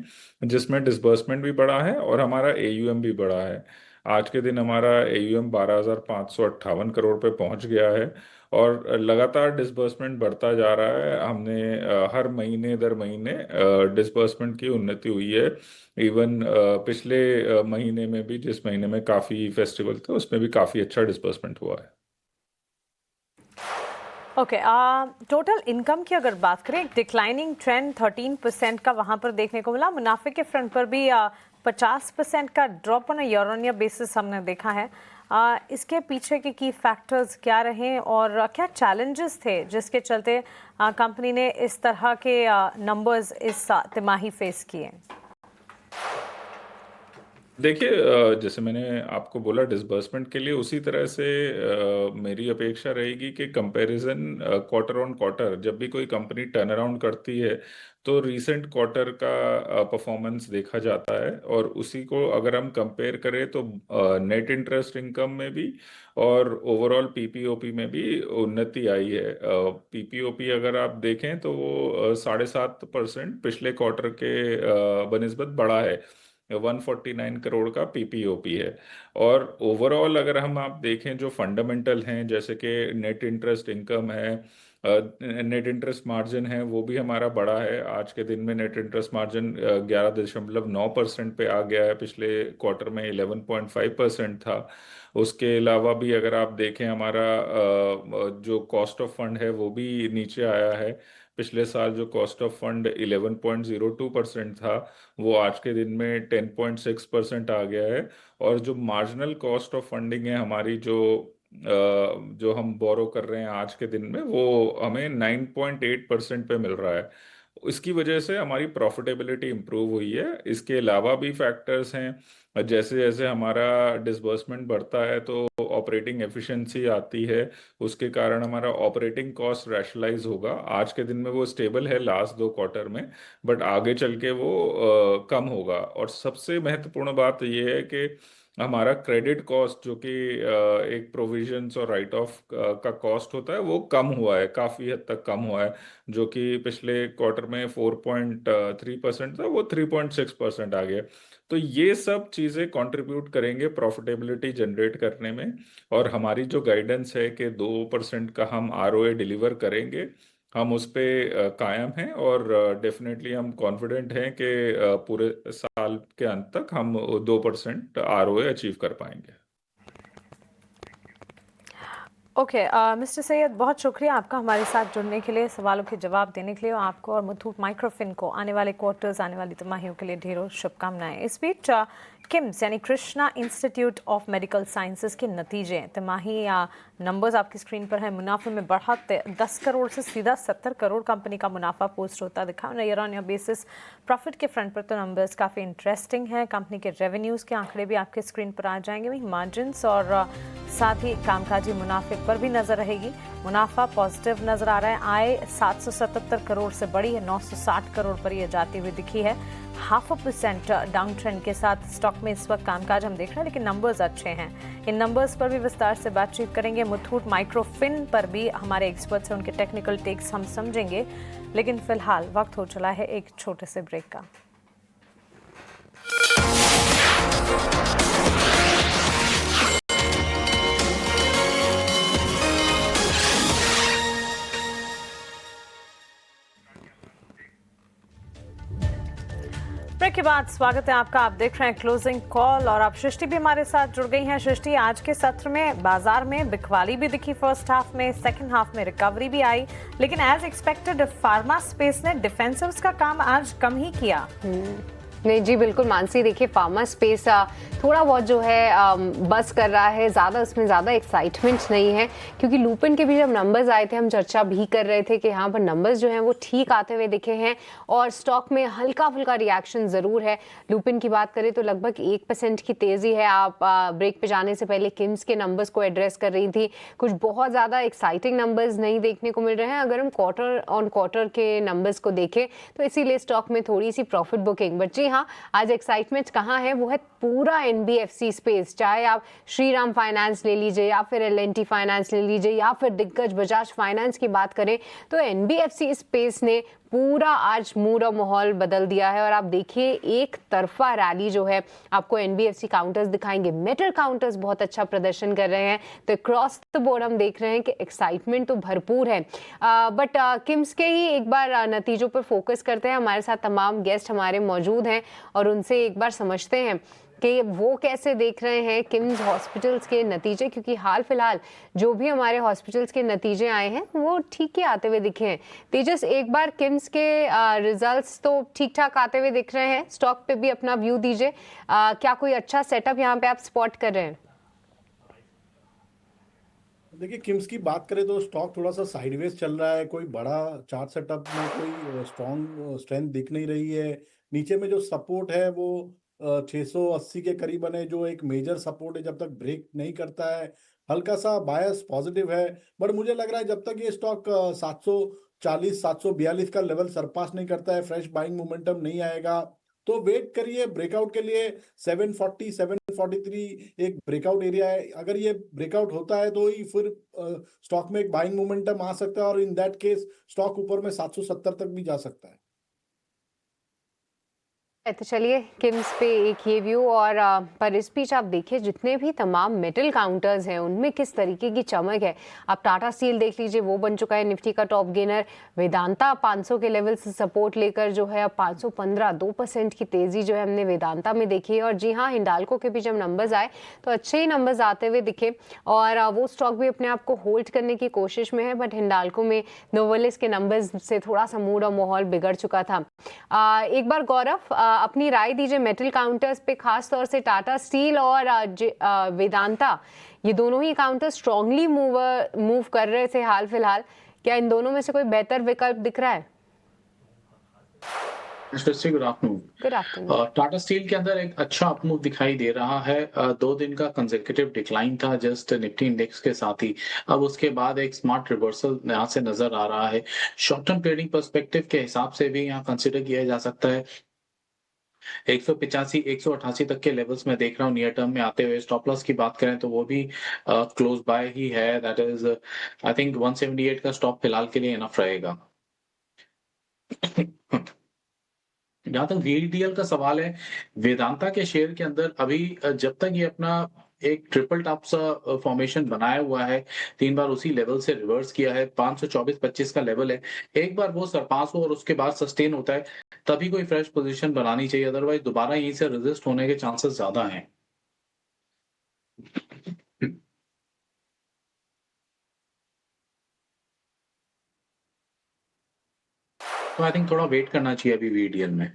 जिसमें डिसबर्समेंट भी बढ़ा है और हमारा एयूएम भी बढ़ा है। आज के दिन हमारा एयूएम 12,558 करोड़ पे पहुंच गया है और लगातार डिसबर्समेंट बढ़ता जा रहा है। हमने हर महीने दर महीने डिसबर्समेंट की उन्नति हुई है। इवन पिछले महीने में भी, जिस महीने में काफ़ी फेस्टिवल थे, उसमें भी काफ़ी अच्छा डिसबर्समेंट हुआ है। ओके, टोटल इनकम की अगर बात करें, डिक्लाइनिंग ट्रेंड 13% का वहां पर देखने को मिला। मुनाफे के फ्रंट पर भी 50% का drop on year on year basis हमने देखा है। इसके पीछे के की फैक्टर्स क्या रहे और क्या चैलेंजेस थे जिसके चलते कंपनी ने इस तरह के नंबर्स इस तिमाही फेस किए? देखिए, जैसे मैंने आपको बोला डिसबर्समेंट के लिए, उसी तरह से मेरी अपेक्षा रहेगी कि कंपैरिजन क्वार्टर ऑन क्वार्टर, जब भी कोई कंपनी टर्न अराउंड करती है तो रीसेंट क्वार्टर का परफॉर्मेंस देखा जाता है, और उसी को अगर हम कंपेयर करें तो नेट इंटरेस्ट इनकम में भी और ओवरऑल पीपीओपी में भी उन्नति आई है। पीपीओपी अगर आप देखें तो वो 7.5% पिछले क्वार्टर के बनिस्बत बढ़ा है, 149 करोड़ का पीपीओपी है। और ओवरऑल अगर हम आप देखें जो फंडामेंटल हैं, जैसे कि नेट इंटरेस्ट इनकम है, नेट इंटरेस्ट मार्जिन है, वो भी हमारा बढ़ा है। आज के दिन में नेट इंटरेस्ट मार्जिन 11.9% पे आ गया है, पिछले क्वार्टर में 11.5% था। उसके अलावा भी अगर आप देखें हमारा जो कॉस्ट ऑफ फंड है वो भी नीचे आया है। पिछले साल जो कॉस्ट ऑफ फंड 11.02% था, वो आज के दिन में 10.6% आ गया है। और जो मार्जिनल कॉस्ट ऑफ फंडिंग है हमारी, जो हम बोरो कर रहे हैं आज के दिन में, वो हमें 9.8% पे मिल रहा है। इसकी वजह से हमारी प्रॉफिटेबिलिटी इंप्रूव हुई है। इसके अलावा भी फैक्टर्स हैं, जैसे जैसे हमारा डिसबर्समेंट बढ़ता है तो ऑपरेटिंग एफिशिएंसी आती है, उसके कारण हमारा ऑपरेटिंग कॉस्ट रैशनलाइज होगा। आज के दिन में वो स्टेबल है लास्ट 2 क्वार्टर में, बट आगे चल के वो कम होगा। और सबसे महत्वपूर्ण बात ये है कि हमारा क्रेडिट कॉस्ट, जो कि एक प्रोविजंस और राइट ऑफ का कॉस्ट होता है, वो कम हुआ है, काफ़ी हद तक कम हुआ है। जो कि पिछले क्वार्टर में 4.3% था, वो 3.6% आ गया। तो ये सब चीज़ें कंट्रीब्यूट करेंगे प्रॉफिटेबिलिटी जनरेट करने में। और हमारी जो गाइडेंस है कि 2% का हम आरओए डिलीवर करेंगे, हम उस पे कायम हैं और डेफिनेटली हम कॉन्फिडेंट हैं कि पूरे साल के अंत तक हम 2% ROA अचीव कर पाएंगे। ओके मिस्टर सैयद, बहुत शुक्रिया आपका हमारे साथ जुड़ने के लिए, सवालों के जवाब देने के लिए। और आपको और मुथूट माइक्रोफिन को आने वाले क्वार्टर्स, आने वाली तिमाहियों के लिए ढेरों शुभकामनाएं। इस बीच किम्स यानी Krishna institute of medical sciences के नतीजे, तिमाही या नंबर्स आपकी स्क्रीन पर है। मुनाफे में बढ़त 10 करोड़ से सीधा 70 करोड़ कंपनी का मुनाफा पोस्ट होता दिखा। Year on year basis profit के फ्रंट पर तो नंबर्स काफ़ी इंटरेस्टिंग हैं। कंपनी के रेवेन्यूज़ के आंकड़े भी आपके स्क्रीन पर आ जाएंगे। वहीं मार्जिन्स और साथ ही कामकाजी मुनाफे पर भी नजर रहेगी। मुनाफा पॉजिटिव नजर आ रहा है। आय 777 करोड़ से बढ़ी है, 960 करोड़ पर यह जाती हुई दिखी है। 0.5% डाउन ट्रेंड के साथ स्टॉक में इस वक्त कामकाज हम देख रहे हैं, लेकिन नंबर्स अच्छे हैं। इन नंबर्स पर भी विस्तार से बातचीत करेंगे। मुथूट माइक्रोफिन पर भी हमारे एक्सपर्ट्स हैं, उनके टेक्निकल टेक्स हम समझेंगे। लेकिन फिलहाल वक्त हो चला है एक छोटे से ब्रेक का। ब्रेक के बाद स्वागत है आपका। आप देख रहे हैं क्लोजिंग कॉल और अब सृष्टि भी हमारे साथ जुड़ गई हैं। सृष्टि, आज के सत्र में बाजार में बिकवाली भी दिखी फर्स्ट हाफ में, सेकंड हाफ में रिकवरी भी आई, लेकिन एज एक्सपेक्टेड फार्मा स्पेस ने डिफेंसिव्स का काम आज कम ही किया। नहीं जी, बिल्कुल मानसी, देखिए फार्मा स्पेस थोड़ा बहुत जो है बस कर रहा है, ज़्यादा उसमें ज़्यादा एक्साइटमेंट नहीं है, क्योंकि लुपिन के भी जब नंबर्स आए थे हम चर्चा भी कर रहे थे कि यहाँ पर नंबर्स जो हैं वो ठीक आते हुए दिखे हैं और स्टॉक में हल्का फुल्का रिएक्शन ज़रूर है। लुपिन की बात करें तो लगभग 1% की तेज़ी है। आप ब्रेक पे जाने से पहले किम्स के नंबर्स को एड्रेस कर रही थी, कुछ बहुत ज़्यादा एक्साइटिंग नंबर्स नहीं देखने को मिल रहे हैं अगर हम क्वार्टर ऑन क्वार्टर के नंबर्स को देखें तो, इसीलिए स्टॉक में थोड़ी सी प्रॉफिट बुकिंग। बट जी हाँ, आज एक्साइटमेंट कहाँ है, वो है पूरा एनबीएफसी स्पेस। चाहे आप श्रीराम फाइनेंस ले लीजिए या फिर एल&टी फाइनेंस ले लीजिए या फिर दिग्गज बजाज फाइनेंस की बात करें तो एनबीएफसी स्पेस ने पूरा आज मूड और माहौल बदल दिया है। और आप देखिए एक तरफा रैली जो है आपको एनबीएफसी काउंटर्स दिखाएंगे। मेटल काउंटर्स बहुत अच्छा प्रदर्शन कर रहे हैं, तो क्रॉस द बोर्ड हम देख रहे हैं कि एक्साइटमेंट तो भरपूर है। बट किम्स के ही एक बार नतीजों पर फोकस करते हैं। हमारे साथ तमाम गेस्ट हमारे मौजूद हैं और उनसे एक बार समझते हैं कि वो कैसे देख रहे हैं किम्स हॉस्पिटल्स के नतीजे, क्योंकि हाल फिलहाल जो भी हमारे हॉस्पिटल्स के नतीजे आए हैं वो ठीक ही आते हुए दिखे हैं। तेजस, एक बार किम्स के रिजल्ट्स तो ठीक ठाक आते हुए दिख रहे हैं, स्टॉक पे भी अपना व्यू दीजिए। क्या कोई अच्छा सेटअप यहाँ पे आप स्पॉट कर रहे हैं? देखिए, किम्स की बात करें तो स्टॉक थोड़ा सा साइडवेज चल रहा है। कोई बड़ा चार्ट सेटअप में कोई स्ट्रॉन्ग स्ट्रेंथ दिख नहीं रही है। नीचे में जो सपोर्ट है वो 680 के करीबन है, जो एक मेजर सपोर्ट है। जब तक ब्रेक नहीं करता है हल्का सा बायस पॉजिटिव है, बट मुझे लग रहा है जब तक ये स्टॉक 740 742 का लेवल सरपास नहीं करता है, फ्रेश बाइंग मोमेंटम नहीं आएगा, तो वेट करिए ब्रेकआउट के लिए। 740 743 एक ब्रेकआउट एरिया है। अगर ये ब्रेकआउट होता है तो ही फिर स्टॉक में एक बाइंग मोमेंटम आ सकता है और इन दैट केस स्टॉक ऊपर में 770 तक भी जा सकता है। तो चलिए किम्स पे एक ये व्यू। और पर इस बीच आप देखिए जितने भी तमाम मेटल काउंटर्स हैं उनमें किस तरीके की चमक है। आप टाटा स्टील देख लीजिए, वो बन चुका है निफ्टी का टॉप गेनर। वेदांता 500 के लेवल से सपोर्ट लेकर जो है अब 515 2% की तेजी जो है हमने वेदांता में देखी है। और जी हाँ, हिंडाल्को के भी जब नंबर्स आए तो अच्छे ही नंबर्स आते हुए दिखे और वो स्टॉक भी अपने आप को होल्ड करने की कोशिश में है। बट हिंडाल्को में नोवेलिस के नंबर्स से थोड़ा सा मूड और माहौल बिगड़ चुका था। एक बार गौरव अपनी राय दीजिए मेटल काउंटर्स पे, खास तौर से टाटा स्टील और वेदांता, ये दोनों ही काउंटर स्ट्रांगली मूव कर रहे थे हाल फिलहाल। क्या इन दोनों में से कोई बेहतर विकल्प दिख रहा है? Good afternoon. टाटा स्टील के अंदर एक अच्छा अपमूव दिखाई दे रहा है। 2 दिन का कंसेक्यूटिव डिक्लाइन था जस्ट निफ्टी इंडेक्स के साथ ही, अब उसके बाद एक स्मार्ट रिवर्सल यहाँ से नजर आ रहा है। शॉर्ट टर्म ट्रेडिंग पर्सपेक्टिव के हिसाब से भी यहाँ कंसिडर किया जा सकता है। 185 188 तक के लेवल्स में देख रहा हूँ नियर टर्म में आते हुए। स्टॉप लॉस की बात करें तो वो भी क्लोज बाय ही है, दैट इज आई थिंक 178 का स्टॉप फिलहाल के लिए इनफ रहेगा। जहां तक वीडीएल का सवाल है, वेदांता के शेयर के अंदर अभी जब तक ये अपना एक ट्रिपल टॉप सा फॉर्मेशन बनाया हुआ है, 3 बार उसी लेवल से रिवर्स किया है, 524.25 का लेवल है। एक बार वो सरपास हो और उसके बाद सस्टेन होता है, तभी कोई फ्रेश पोजीशन बनानी चाहिए, अदरवाइज दोबारा यहीं से रेजिस्ट होने के चांसेस ज्यादा हैं। तो आई थिंक थोड़ा वेट करना चाहिए अभी वीडीएल में।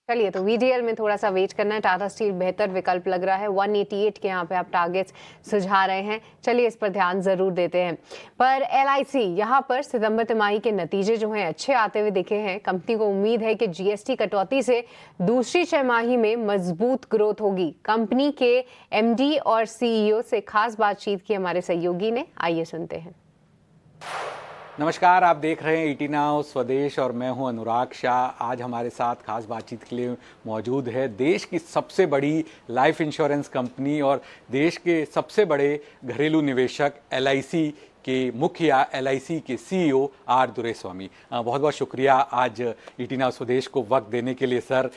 चलिए, तो वीडीएल में थोड़ा सा वेट करना है। टाटा स्टील बेहतर विकल्प लग रहा है। 188 के यहाँ पे आप टारगेट्स सुझा रहे हैं। चलिए, इस पर ध्यान जरूर देते हैं। पर एलआईसी यहाँ पर सितंबर तिमाही के नतीजे जो हैं अच्छे आते हुए दिखे हैं। कंपनी को उम्मीद है कि जीएसटी कटौती से दूसरी छमाही में मजबूत ग्रोथ होगी। कंपनी के एमडी और सीईओ से खास बातचीत की हमारे सहयोगी ने, आइए सुनते हैं। नमस्कार, आप देख रहे हैं ईटी नाउ स्वदेश और मैं हूं अनुराग शाह। आज हमारे साथ खास बातचीत के लिए मौजूद है देश की सबसे बड़ी लाइफ इंश्योरेंस कंपनी और देश के सबसे बड़े घरेलू निवेशक एलआईसी के मुखिया, एलआईसी के सीईओ आर दुरईस्वामी। बहुत बहुत शुक्रिया आज ईटी नाउ स्वदेश को वक्त देने के लिए सर।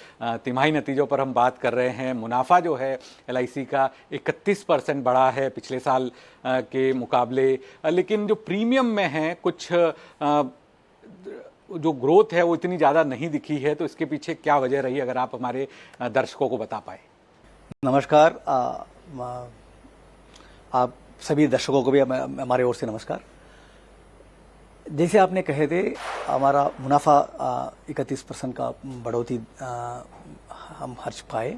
तिमाही नतीजों पर हम बात कर रहे हैं। मुनाफा जो है एलआईसी का 31% बढ़ा है पिछले साल के मुकाबले, लेकिन जो प्रीमियम में है कुछ जो ग्रोथ है वो इतनी ज़्यादा नहीं दिखी है। तो इसके पीछे क्या वजह रही, अगर आप हमारे दर्शकों को बता पाए। नमस्कार, आप सभी दर्शकों को भी हमारे ओर से नमस्कार। जैसे आपने कहे थे, हमारा मुनाफा 31% का बढ़ोतरी हम हर्ष पाए।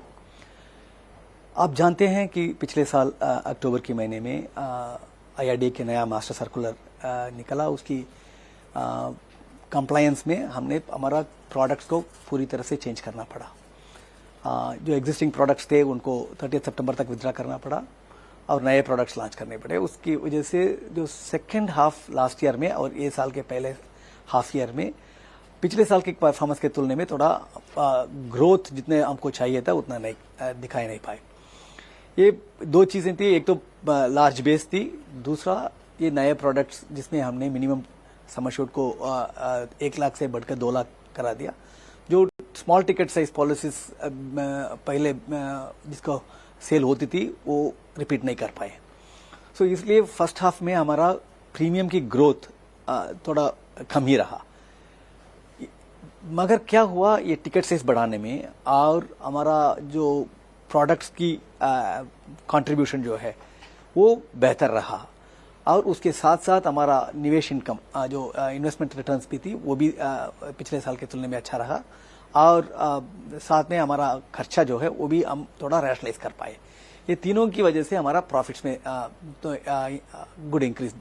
आप जानते हैं कि पिछले साल अक्टूबर के महीने में आईआरडीए के नया मास्टर सर्कुलर निकला। उसकी कंप्लायंस में हमने हमारा प्रोडक्ट्स को पूरी तरह से चेंज करना पड़ा। जो एग्जिस्टिंग प्रोडक्ट्स थे उनको 30 सितंबर तक विड्रा करना पड़ा और नए प्रोडक्ट्स लॉन्च करने पड़े। उसकी वजह से जो सेकेंड हाफ लास्ट ईयर में और ये साल के पहले हाफ ईयर में पिछले साल की परफॉर्मेंस के तुलने में थोड़ा ग्रोथ जितने हमको चाहिए था उतना नहीं दिखाई नहीं पाए। ये दो चीज़ें थी, एक तो लार्ज बेस थी, दूसरा ये नए प्रोडक्ट्स जिसमें हमने मिनिमम सम एश्योर्ड को 1 लाख से बढ़कर 2 लाख करा दिया। जो स्मॉल टिकट साइज पॉलिसीज पहले जिसको सेल होती थी वो रिपीट नहीं कर पाए। सो इसलिए फर्स्ट हाफ में हमारा प्रीमियम की ग्रोथ थोड़ा कम ही रहा। मगर क्या हुआ, ये टिकट साइज बढ़ाने में और हमारा जो प्रोडक्ट्स की कंट्रीब्यूशन जो है वो बेहतर रहा और उसके साथ साथ हमारा निवेश इनकम जो इन्वेस्टमेंट रिटर्न्स भी थी वो भी पिछले साल के तुलने में अच्छा रहा और साथ में हमारा खर्चा जो है वो भी हम थोड़ा रैशनलाइज कर पाए। ये तीनों की वजह से हमारा प्रॉफिट्स में तो गुड इंक्रीज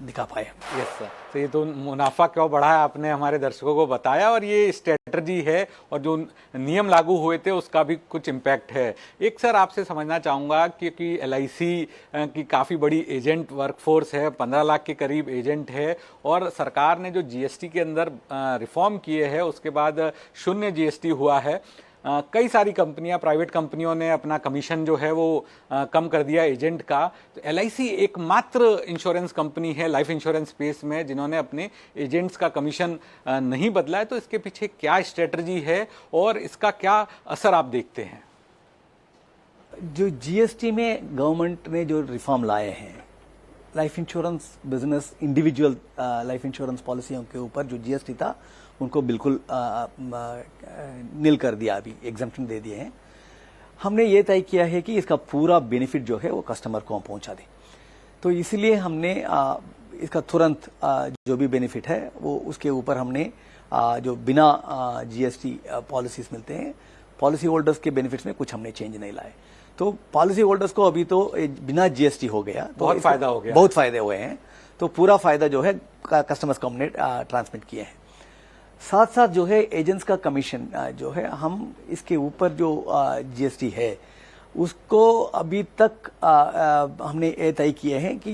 दिखा पाए। यस सर, तो ये तो मुनाफा क्यों बढ़ा है आपने हमारे दर्शकों को बताया और ये स्ट्रेटजी है और जो नियम लागू हुए थे उसका भी कुछ इम्पैक्ट है। एक सर आपसे समझना चाहूँगा क्योंकि एलआईसी की काफ़ी बड़ी एजेंट वर्कफोर्स है, 15 लाख के करीब एजेंट है और सरकार ने जो जीएसटी के अंदर रिफॉर्म किए हैं उसके बाद शून्य जीएसटी हुआ है। कई सारी कंपनियां, प्राइवेट कंपनियों ने अपना कमीशन जो है वो कम कर दिया एजेंट का। तो एलआईसी एकमात्र इंश्योरेंस कंपनी है लाइफ इंश्योरेंस स्पेस में जिन्होंने अपने एजेंट्स का कमीशन नहीं बदला है। तो इसके पीछे क्या स्ट्रेटजी है और इसका क्या असर आप देखते हैं? जो जीएसटी में गवर्नमेंट ने जो रिफॉर्म लाए हैं, life insurance business individual life insurance पॉलिसियों के ऊपर जो जीएसटी था उनको बिल्कुल नील कर दिया, अभी एग्जम्पशन दे दिए हैं। हमने ये तय किया है कि इसका पूरा बेनिफिट जो है वो कस्टमर को हम पहुंचा दें। तो इसलिए हमने इसका तुरंत जो भी बेनिफिट है वो उसके ऊपर हमने जो बिना जीएसटी पॉलिसीज मिलते हैं, पॉलिसी होल्डर्स के बेनिफिट्स में कुछ हमने चेंज नहीं लाए। तो पॉलिसी होल्डर्स को अभी तो बिना जीएसटी हो गया, तो बहुत फायदा हो गया, बहुत फायदे हुए हैं। तो पूरा फायदा जो है कस्टमर्स को हमने ट्रांसमिट किए हैं। साथ साथ जो है एजेंट्स का कमीशन जो है, हम इसके ऊपर जो जीएसटी है उसको अभी तक हमने ये तय किए हैं कि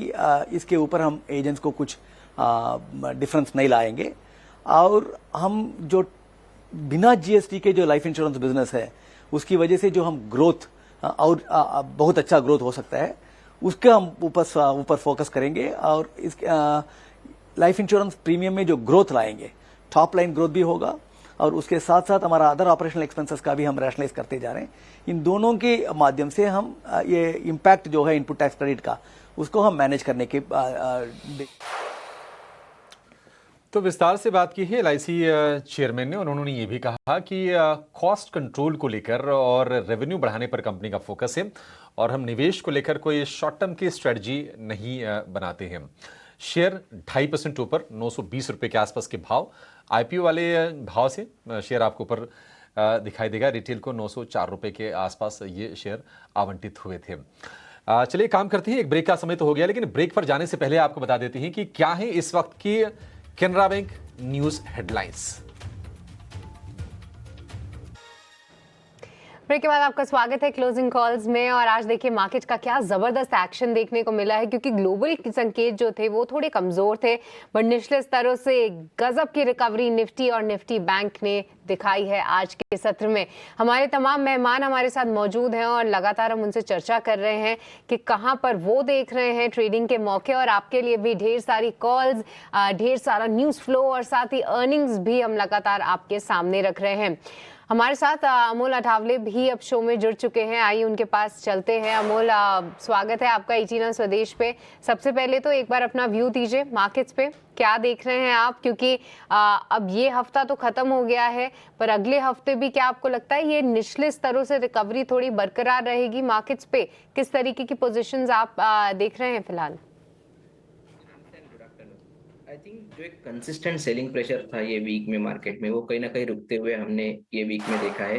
इसके ऊपर हम एजेंट्स को कुछ डिफरेंस नहीं लाएंगे और हम जो बिना जीएसटी के जो लाइफ इंश्योरेंस बिजनेस है उसकी वजह से जो हम ग्रोथ और बहुत अच्छा ग्रोथ हो सकता है उसके हम ऊपर फोकस करेंगे और इस लाइफ इंश्योरेंस प्रीमियम में जो ग्रोथ लाएंगे, टॉप लाइन ग्रोथ भी होगा, और उसके साथ साथ हमारा अदर ऑपरेशनल एक्सपेंसेस का भी हम रैशनलाइज करते जा रहे हैं। इन दोनों के माध्यम से हम ये इम्पैक्ट जो है इनपुट टैक्स क्रेडिट का, उसको हम मैनेज करने के तो विस्तार से बात की है एलआईसी चेयरमैन ने, और उन्होंने ये भी कहा कि कॉस्ट कंट्रोल को लेकर और रेवेन्यू बढ़ाने पर कंपनी का फोकस है और हम निवेश को लेकर कोई शॉर्ट टर्म की स्ट्रेटजी नहीं बनाते हैं। शेयर 2.5% ऊपर 920 रुपये के आसपास के भाव, आईपीओ वाले भाव से शेयर आपको ऊपर दिखाई देगा। रिटेल को 904 रुपये के आसपास ये शेयर आवंटित हुए थे। चलिए काम करते हैं, एक ब्रेक का समय तो हो गया, लेकिन ब्रेक पर जाने से पहले आपको बता देते हैं कि क्या है इस वक्त की Canara Bank news headlines. Break के बाद आपका स्वागत है क्लोजिंग कॉल्स में। और आज देखिए मार्केट का क्या जबरदस्त एक्शन देखने को मिला है, क्योंकि ग्लोबल संकेत जो थे वो थोड़े कमजोर थे, बट निचले स्तरों से गजब की रिकवरी निफ्टी और निफ्टी बैंक ने दिखाई है आज के सत्र में। हमारे तमाम मेहमान हमारे साथ मौजूद हैं और लगातार हम उनसे चर्चा कर रहे हैं कि कहां पर वो देख रहे हैं ट्रेडिंग के मौके, और आपके लिए भी ढेर सारी कॉल्स, ढेर सारा न्यूज फ्लो और साथ ही अर्निंग्स भी हम लगातार आपके सामने रख रहे हैं। हमारे साथ अमोल अठावले भी अब शो में जुड़ चुके हैं, आइए उनके पास चलते हैं। अमोल, स्वागत है आपका ET स्वदेश पे। सबसे पहले तो एक बार अपना व्यू दीजिए मार्केट्स पे, क्या देख रहे हैं आप, क्योंकि अब ये हफ्ता तो खत्म हो गया है, पर अगले हफ्ते भी क्या आपको लगता है ये निचले स्तरों से रिकवरी थोड़ी बरकरार रहेगी मार्केट्स पे? किस तरीके की पोजीशंस आप देख रहे हैं फिलहाल? आई थिंक जो एक कंसिस्टेंट सेलिंग प्रेशर था ये वीक में मार्केट में, वो कहीं ना कहीं रुकते हुए हमने ये वीक में देखा है।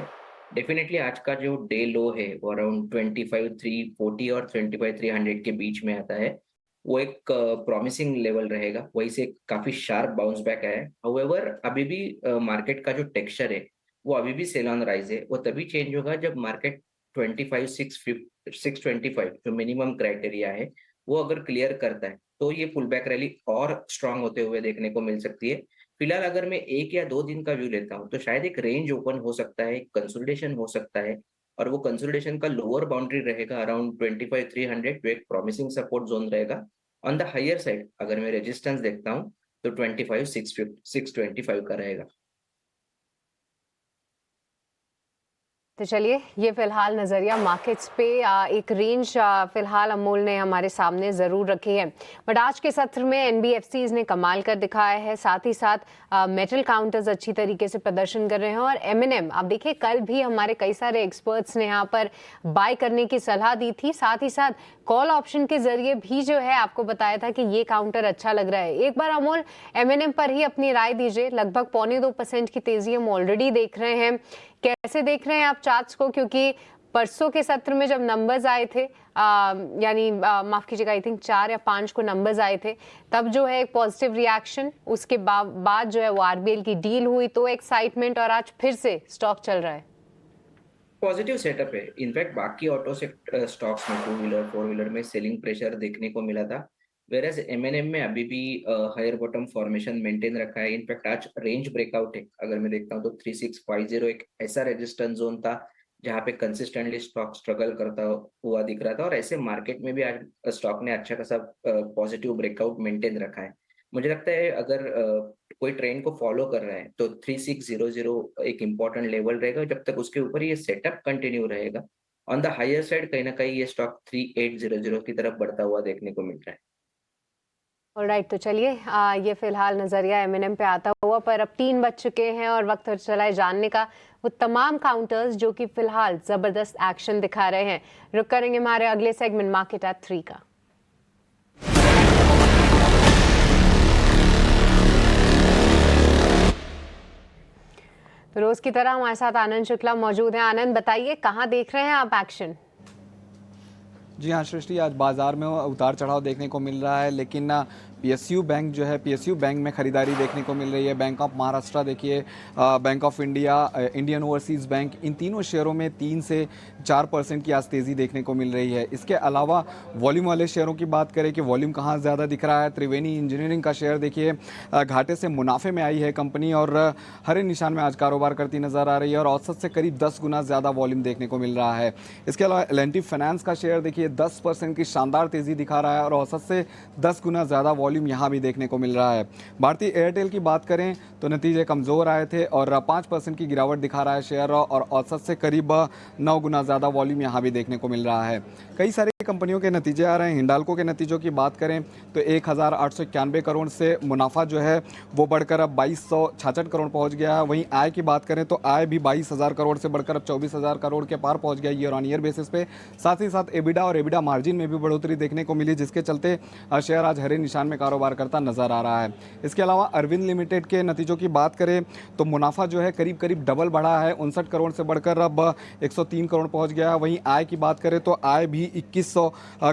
डेफिनेटली आज का जो डे लो है वो अराउंड 25,340 और 25,300 के बीच में आता है। वो एक प्रॉमिसिंग लेवल रहेगा, वही से काफी शार्प बाउंस बैक है। हाउएवर अभी भी मार्केट का जो टेक्सचर है वो अभी भी सेल ऑन राइज है। वो तभी चेंज होगा जब मार्केट 25,625 जो मिनिमम क्राइटेरिया है वो अगर क्लियर करता है तो ये पुल बैक रैली और स्ट्रांग होते हुए देखने को मिल सकती है। फिलहाल अगर मैं 1 या 2 दिन का व्यू लेता हूँ तो शायद एक रेंज ओपन हो सकता है, कंसोलिडेशन हो सकता है, और वो कंसोलिडेशन का लोअर बाउंड्री रहेगा अराउंड 25,300 जो एक प्रॉमिसिंग सपोर्ट जोन रहेगा। ऑन द हायर साइड अगर मैं रेजिस्टेंस देखता हूँ तो 25,625 का रहेगा। तो चलिए, ये फिलहाल नजरिया मार्केट्स पे एक रेंज फिलहाल अमोल ने हमारे सामने जरूर रखी है। बट आज के सत्र में एनबीएफसीज ने कमाल कर दिखाया है, साथ ही साथ मेटल काउंटर्स अच्छी तरीके से प्रदर्शन कर रहे हैं। और एमएनएम, आप देखिए कल भी हमारे कई सारे एक्सपर्ट्स ने यहाँ पर बाय करने की सलाह दी थी, साथ ही साथ कॉल ऑप्शन के जरिए भी जो है आपको बताया था कि ये काउंटर अच्छा लग रहा है। एक बार अमोल एमएनएम पर ही अपनी राय दीजिए, लगभग 0.25% की तेजी हम ऑलरेडी देख रहे हैं, कैसे देख रहे हैं आप चार्ट्स को? क्योंकि परसों के सत्र में जब नंबर्स आए थे, यानी माफ कीजिएगा, आई थिंक 4 या 5 को नंबर्स आए थे, तब जो है एक पॉजिटिव रिएक्शन, उसके बाद जो है वो आरबीएल की डील हुई तो एक्साइटमेंट, और आज फिर से स्टॉक चल रहा है। पॉजिटिव सेटअप है। इनफैक्ट बाकी ऑटो स्टॉक्स में 2 व्हीलर 4 व्हीलर में सेलिंग प्रेशर देखने को मिला था, वेरएज एमएनएम में अभी भी हायर बॉटम फॉर्मेशन मेंटेन रखा है। इनफैक्ट आज रेंज ब्रेकआउट है, अगर मैं देखता हूँ तो 3650 एक ऐसा रेजिस्टेंस जोन था जहाँ पे कंसिस्टेंटली स्टॉक स्ट्रगल करता हुआ दिख रहा था, और ऐसे मार्केट में भी आज स्टॉक ने अच्छा खासा पॉजिटिव ब्रेकआउट मेंटेन रखा है। मुझे लगता है अगर कोई ट्रेंड को फॉलो कर रहा है तो 3600 एक इम्पॉर्टेंट लेवल रहेगा। जब तक उसके ऊपर ये सेटअप कंटिन्यू रहेगा, ऑन द हायर साइड कहीं ना कहीं ये स्टॉक 3800 की तरफ बढ़ता हुआ देखने को मिल रहा है। ऑलराइट, तो चलिए ये फिलहाल नजरिया एमएनएम पे आता हुआ, पर अब 3 बज चुके हैं और वक्त चला है जानने का वो तमाम काउंटर्स जो कि फिलहाल जबरदस्त एक्शन दिखा रहे हैं। रुक करेंगे हमारे अगले सेगमेंट मार्केट एट 3 का। तो रोज की तरह हमारे साथ आनंद शुक्ला मौजूद हैं। आनंद, बताइए कहां देख रहे हैं आप एक्शन? जी हाँ सृष्टि, आज बाजार में उतार चढ़ाव देखने को मिल रहा है, लेकिन पीएसयू बैंक जो है, पीएसयू बैंक में खरीदारी देखने को मिल रही है। बैंक ऑफ महाराष्ट्र देखिए, Bank of India, Indian Overseas Bank, इन तीनों शेयरों में 3 से 4% की आज तेज़ी देखने को मिल रही है। इसके अलावा वॉल्यूम वाले शेयरों की बात करें कि वॉल्यूम कहाँ ज़्यादा दिख रहा है, त्रिवेणी इंजीनियरिंग का शेयर देखिए घाटे से मुनाफे में आई है कंपनी, और हरे निशान में आज कारोबार करती नज़र आ रही है, और औसत से करीब 10 गुना ज़्यादा वॉल्यूम देखने को मिल रहा है। इसके अलावा एल&टी फाइनेंस का शेयर देखिए 10% की शानदार तेज़ी दिखा रहा है और औसत से 10 गुना ज़्यादा वॉल्यूम यहाँ भी देखने को मिल रहा है। भारतीय एयरटेल की बात करें तो नतीजे कमज़ोर आए थे और 5% की गिरावट दिखा रहा है शेयर और औसत से करीब 9 गुना ज़्यादा वॉल्यूम यहाँ भी देखने को मिल रहा है। कई सारी कंपनियों के नतीजे आ रहे हैं। हिंडाल्को के नतीजों की बात करें तो 1891 करोड़ से मुनाफा जो है वो बढ़कर अब 2266 करोड़ पहुंच गया है। वहीं आय की बात करें तो आय भी 22,000 करोड़ से बढ़कर अब 24,000 करोड़ के पार पहुंच गया ईयर ऑन ईयर बेसिस पे। साथ ही साथ एबिडा और एबिडा मार्जिन में भी बढ़ोतरी देखने को मिली, जिसके चलते शेयर आज हरे निशान में कारोबार करता नजर आ रहा है। इसके अलावा अरविंद लिमिटेड के नतीजों की बात करें तो मुनाफा जो है करीब करीब डबल बढ़ा है, 59 करोड़ से बढ़कर अब 103 करोड़ पहुंच गया है। वहीं आय की बात करें तो आय भी 2100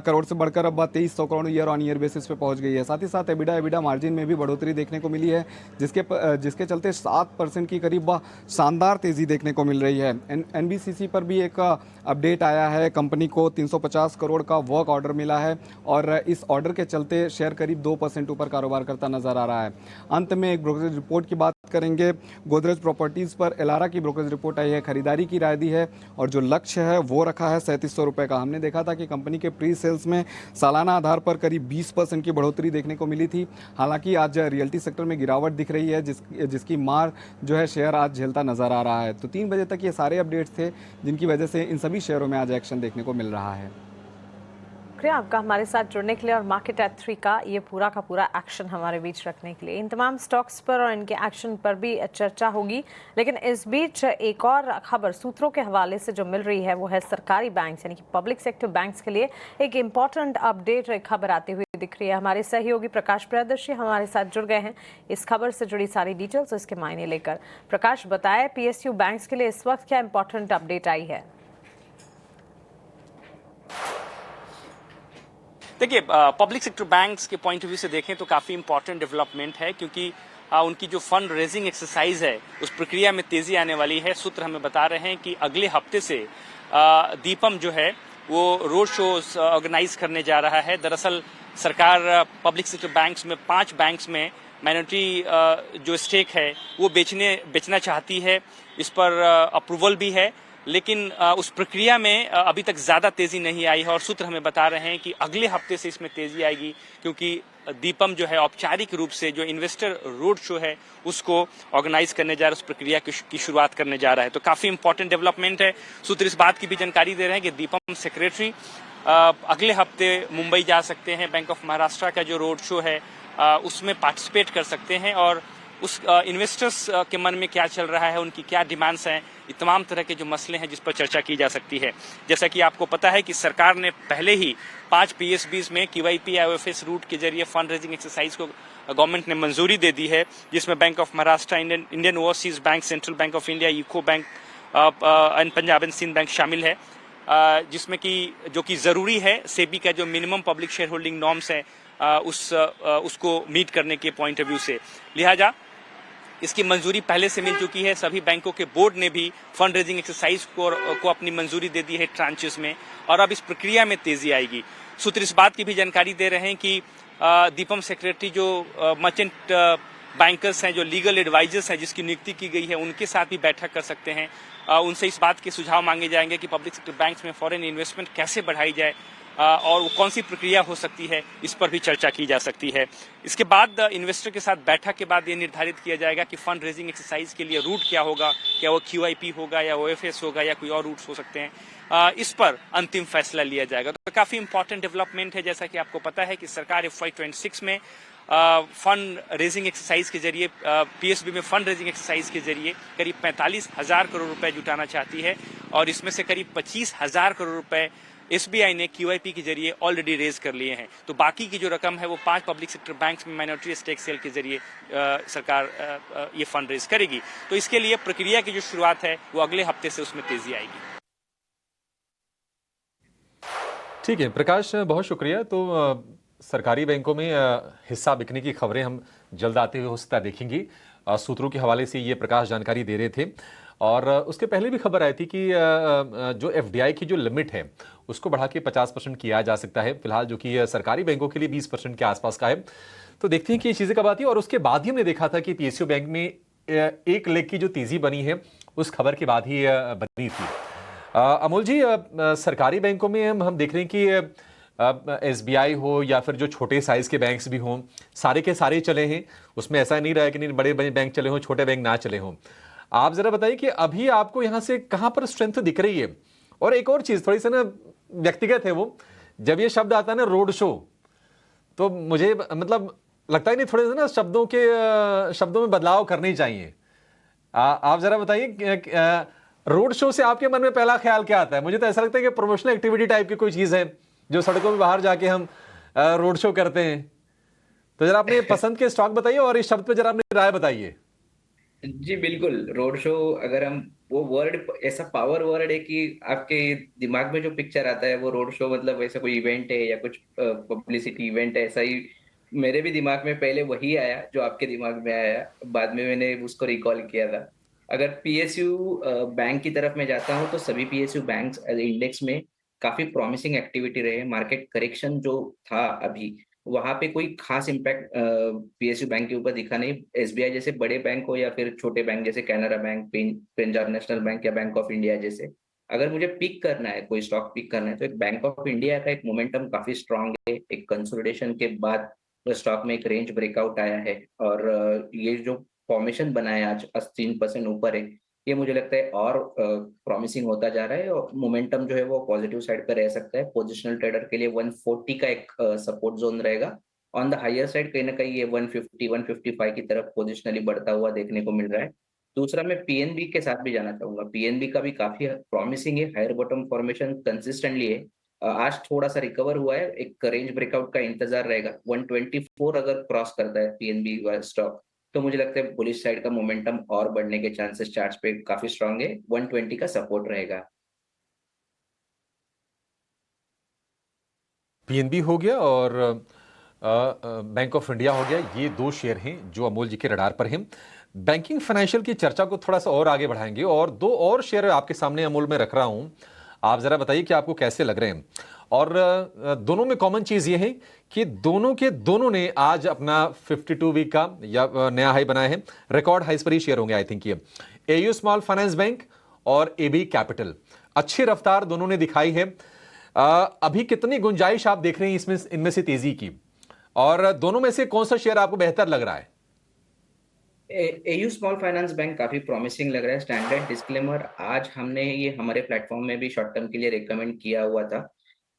करोड़ से बढ़कर अब 2300 crore year on year basis पे पहुंच गई है। साथ ही साथ एबिडा मार्जिन में भी बढ़ोतरी देखने को मिली है, जिसके चलते 7% की करीब शानदार तेजी देखने को मिल रही है। एनबीसीसी पर भी एक अपडेट आया है। कंपनी को 350 करोड़ का वर्क ऑर्डर मिला है और इस ऑर्डर के चलते शेयर करीब 2% ऊपर कारोबार करता नजर आ रहा है। अंत में एक ब्रोकरेज रिपोर्ट की बात करेंगे। गोदरेज प्रॉपर्टीज पर एलारा की ब्रोकरेज रिपोर्ट आई है, खरीदारी की राय दी है और जो लक्ष्य है वो रखा है 3700 रुपये का। हमने देखा था कि कंपनी के प्री सेल्स में सालाना आधार पर करीब 20% की बढ़ोतरी देखने को मिली थी। हालांकि आज रियल्टी सेक्टर में गिरावट दिख रही है, जिसकी मार जो है शेयर आज झेलता नजर आ रहा है। तो 3 बजे तक ये सारे अपडेट्स थे जिनकी वजह से इन सभी शेयरों में आज एक्शन देखने को मिल रहा है। शुक्रिया आपका हमारे साथ जुड़ने के लिए और मार्केट एट 3 का ये पूरा का पूरा एक्शन हमारे बीच रखने के लिए। इन तमाम स्टॉक्स पर और इनके एक्शन पर भी चर्चा होगी, लेकिन इस बीच एक और खबर सूत्रों के हवाले से जो मिल रही है वो है सरकारी बैंक्स यानी कि पब्लिक सेक्टर बैंक्स के लिए एक इम्पॉर्टेंट अपडेट खबर आती हुई दिख रही है। हमारे सहयोगी प्रकाश प्रियदर्शी हमारे साथ जुड़ गए हैं इस खबर से जुड़ी सारी डिटेल्स और इसके मायने लेकर। प्रकाश, बताएं पीएसयू बैंक्स के लिए इस वक्त क्या इंपॉर्टेंट अपडेट आई है? देखिए, पब्लिक सेक्टर बैंक्स के पॉइंट ऑफ व्यू से देखें तो काफी इंपॉर्टेंट डेवलपमेंट है, क्योंकि उनकी जो फंड रेजिंग एक्सरसाइज है उस प्रक्रिया में तेजी आने वाली है। सूत्र हमें बता रहे हैं कि अगले हफ्ते से दीपम जो है वो रोड शो ऑर्गेनाइज करने जा रहा है। दरअसल सरकार पब्लिक सेक्टर बैंक्स में 5 बैंक्स में माइनॉरिटी जो स्टेक है वो बेचना चाहती है। इस पर अप्रूवल भी है, लेकिन उस प्रक्रिया में अभी तक ज्यादा तेजी नहीं आई है और सूत्र हमें बता रहे हैं कि अगले हफ्ते से इसमें तेजी आएगी, क्योंकि दीपम जो है औपचारिक रूप से जो इन्वेस्टर रोड शो है उसको ऑर्गेनाइज करने जा रहा है, उस प्रक्रिया की शुरुआत करने जा रहा है। तो काफी इंपॉर्टेंट डेवलपमेंट है। सूत्र इस बात की भी जानकारी दे रहे हैं कि दीपम सेक्रेटरी अगले हफ्ते मुंबई जा सकते हैं। बैंक ऑफ महाराष्ट्र का जो रोड शो है उसमें पार्टिसिपेट कर सकते हैं और उस इन्वेस्टर्स के मन में क्या चल रहा है, उनकी क्या डिमांड्स हैं, ये तमाम तरह के जो मसले हैं जिस पर चर्चा की जा सकती है। जैसा कि आपको पता है कि सरकार ने पहले ही 5 पीएसबीज में QIP IOFS रूट के जरिए फंड रेजिंग एक्सरसाइज को गवर्नमेंट ने मंजूरी दे दी है, जिसमें Bank of Maharashtra, Indian Overseas Bank, Central Bank of India, UCO Bank and Punjab and Sind Bank शामिल है, जिसमें कि जो कि जरूरी है सेबी का जो minimum public share holding norms है उसको मीट करने के पॉइंट ऑफ व्यू से। लिहाजा इसकी मंजूरी पहले से मिल चुकी है। सभी बैंकों के बोर्ड ने भी फंड रेजिंग एक्सरसाइज को अपनी मंजूरी दे दी है ट्रांचेस में, और अब इस प्रक्रिया में तेजी आएगी। सूत्र इस बात की भी जानकारी दे रहे हैं कि दीपम सेक्रेटरी जो मर्चेंट बैंकर्स हैं, जो लीगल एडवाइजर्स हैं जिसकी नियुक्ति की गई है, उनके साथ भी बैठक कर सकते हैं। उनसे इस बात के सुझाव मांगे जाएंगे कि पब्लिक सेक्टर बैंक्स में फॉरेन इन्वेस्टमेंट कैसे बढ़ाई जाए और वो कौन सी प्रक्रिया हो सकती है, इस पर भी चर्चा की जा सकती है। इसके बाद इन्वेस्टर के साथ बैठक के बाद ये निर्धारित किया जाएगा कि फंड रेजिंग एक्सरसाइज के लिए रूट क्या होगा, क्या वो QIP होगा या OFS होगा या कोई और रूट्स हो सकते हैं। इस पर अंतिम फैसला लिया जाएगा। तो काफी इंपॉर्टेंट डेवलपमेंट है। जैसा कि आपको पता है कि सरकार FY26 में फंड रेजिंग एक्सरसाइज के जरिए PSB में फंड रेजिंग एक्सरसाइज के जरिए करीब 45,000 करोड़ रुपए जुटाना चाहती है, और इसमें से करीब 25,000 करोड़ रुपए SBI ने QIP के जरिए ऑलरेडी रेज कर लिए हैं। तो बाकी की जो रकम है वो 5 पब्लिक सेक्टर बैंक्स में माइनॉरिटी स्टेक सेल के जरिए सरकार ये फंड रेज करेगी। तो इसके लिए प्रक्रिया की जो शुरुआत है वो अगले हफ्ते से उसमें तेजी आएगी। ठीक है प्रकाश, बहुत शुक्रिया। तो सरकारी बैंकों में हिस्सा बिकने की खबरें हम जल्द आते हुए हो सकता देखेंगी। सूत्रों के हवाले से ये प्रकाश जानकारी दे रहे थे, और उसके पहले भी खबर आई थी कि जो FDI की जो लिमिट है उसको बढ़ा के 50% किया जा सकता है, फिलहाल जो कि सरकारी बैंकों के लिए 20% के आसपास का है। तो देखते हैं कि ये चीज़ें कब आती है। और उसके बाद ही हमने देखा था कि PSU बैंक में एक लेग की जो तेज़ी बनी है उस खबर के बाद ही बनी थी। अमोल जी, सरकारी बैंकों में हम देख रहे हैं कि एसबीआई हो या फिर जो छोटे साइज के बैंक्स भी हों, सारे के सारे चले हैं। उसमें ऐसा नहीं रहा है कि नहीं बड़े बड़े बैंक चले हों, छोटे बैंक ना चले हों। आप जरा बताइए कि अभी आपको यहाँ से कहाँ पर स्ट्रेंथ दिख रही है। और एक और चीज थोड़ी सी ना व्यक्तिगत है, वो जब ये शब्द आता है ना रोड शो, तो मुझे मतलब लगता है नहीं थोड़े से ना शब्दों में बदलाव करने चाहिए। आप जरा बताइए रोड शो से आपके मन में पहला ख्याल क्या आता है? मुझे तो ऐसा लगता है कि प्रोमोशनल एक्टिविटी टाइप की कोई चीज है जो सड़कों में बाहर जाके हम रोड शो करते हैं। तो जरा अपने पसंद के स्टॉक बताइए और इस शब्द पे जरा अपनी राय बताइए। जी बिल्कुल, रोड शो अगर हम वो वर्ड ऐसा पावर वर्ड है कि आपके दिमाग में जो पिक्चर आता है वो रोड शो मतलब ऐसा कोई इवेंट है या कुछ पब्लिसिटी इवेंट है, ऐसा ही मेरे भी दिमाग में पहले वही आया जो आपके दिमाग में आया। बाद में मैंने उसको रिकॉल किया था। अगर पीएसयू बैंक की तरफ मैं जाता हूँ तो सभी पीएसयू बैंक्स इंडेक्स में काफी प्रॉमिसिंग एक्टिविटी रहे। मार्केट करेक्शन जो था अभी, वहां पे कोई खास इम्पैक्ट पीएसयू बैंक के ऊपर दिखा नहीं। एसबीआई जैसे बड़े बैंक हो या फिर छोटे बैंक जैसे Canara bank, Punjab national bank या बैंक ऑफ इंडिया जैसे, अगर मुझे पिक करना है, कोई स्टॉक पिक करना है, तो एक बैंक ऑफ इंडिया का एक मोमेंटम काफी स्ट्रांग है। एक कंसोलिडेशन के बाद स्टॉक में एक रेंज ब्रेकआउट आया है और ये जो फॉर्मेशन बना है आज 3% ऊपर है, ये मुझे लगता है और प्रॉमिसिंग होता जा रहा है और मोमेंटम जो है वो पॉजिटिव साइड पर रह सकता है। पोजिशनल ट्रेडर के लिए 140 का एक सपोर्ट जोन रहेगा। ऑन द हायर साइड कहीं ना कहीं ये 150 155 की तरफ पोजिशनली बढ़ता हुआ देखने को मिल रहा है। दूसरा मैं पीएनबी के साथ भी जाना चाहूंगा। पीएनबी का भी काफी प्रॉमिसिंग है, हायर बॉटम फॉर्मेशन कंसिस्टेंटली है। आज थोड़ा सा रिकवर हुआ है, एक रेंज ब्रेकआउट का इंतजार रहेगा। 124 अगर क्रॉस करता है पीएनबी स्टॉक तो मुझे लगता है बुलिश साइड का मोमेंटम और बढ़ने के चांसेस चार्ट्स पे काफी स्ट्रांग है। 120 का सपोर्ट रहेगा। पीएनबी हो गया और बैंक ऑफ इंडिया हो गया, ये दो शेयर हैं जो अमोल जी के रडार पर हैं। बैंकिंग फाइनेंशियल की चर्चा को थोड़ा सा और आगे बढ़ाएंगे और दो और शेयर आपके सामने अमोल में रख रहा हूं। आप जरा बताइए कि आपको कैसे लग रहे हैं। और दोनों में कॉमन चीज ये है कि दोनों ने आज अपना 52 वीक का या नया हाई बनाया है। रिकॉर्ड हाइस पर ही शेयर होंगे आई थिंक ये। एयू स्मॉल फाइनेंस बैंक और एबी कैपिटल अच्छी रफ्तार दोनों ने दिखाई है। अभी कितनी गुंजाइश आप देख रहे हैं इसमें, इनमें से तेजी की, और दोनों में से कौन सा शेयर आपको बेहतर लग रहा है? एयू स्मॉल फाइनेंस बैंक काफी प्रॉमिसिंग लग रहा है। स्टैंडर्ड डिस्क्लेमर, आज हमने ये हमारे प्लेटफॉर्म में भी शॉर्ट टर्म के लिए रिकमेंड किया हुआ था।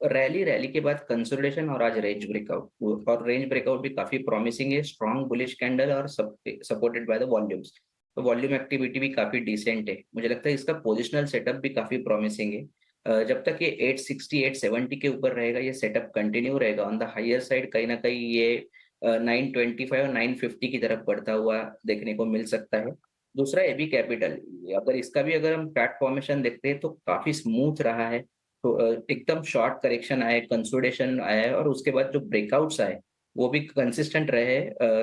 रैली के बाद कंसोलिडेशन और आज रेंज ब्रेकआउट, और रेंज ब्रेकआउट भी काफी प्रॉमिसिंग है। स्ट्रॉन्ग बुलिश कैंडल और सपोर्टेड बाय द वॉल्यूम्स, तो वॉल्यूम एक्टिविटी भी काफी डिसेंट है। मुझे लगता है इसका पोजिशनल सेटअप भी काफी प्रॉमिसिंग है। जब तक ये 860 870 के ऊपर रहेगा, ये सेटअप कंटिन्यू रहेगा। ऑन द हायर साइड कहीं ना कहीं ये 925 और 950 की तरफ बढ़ता हुआ देखने को मिल सकता है। दूसरा एबी कैपिटल, अगर इसका भी अगर हम पैट फॉर्मेशन देखते हैं तो काफी स्मूथ रहा है। तो एकदम शॉर्ट करेक्शन आए, कंसोलिडेशन आया है और उसके बाद जो ब्रेकआउट्स आए वो भी कंसिस्टेंट रहे।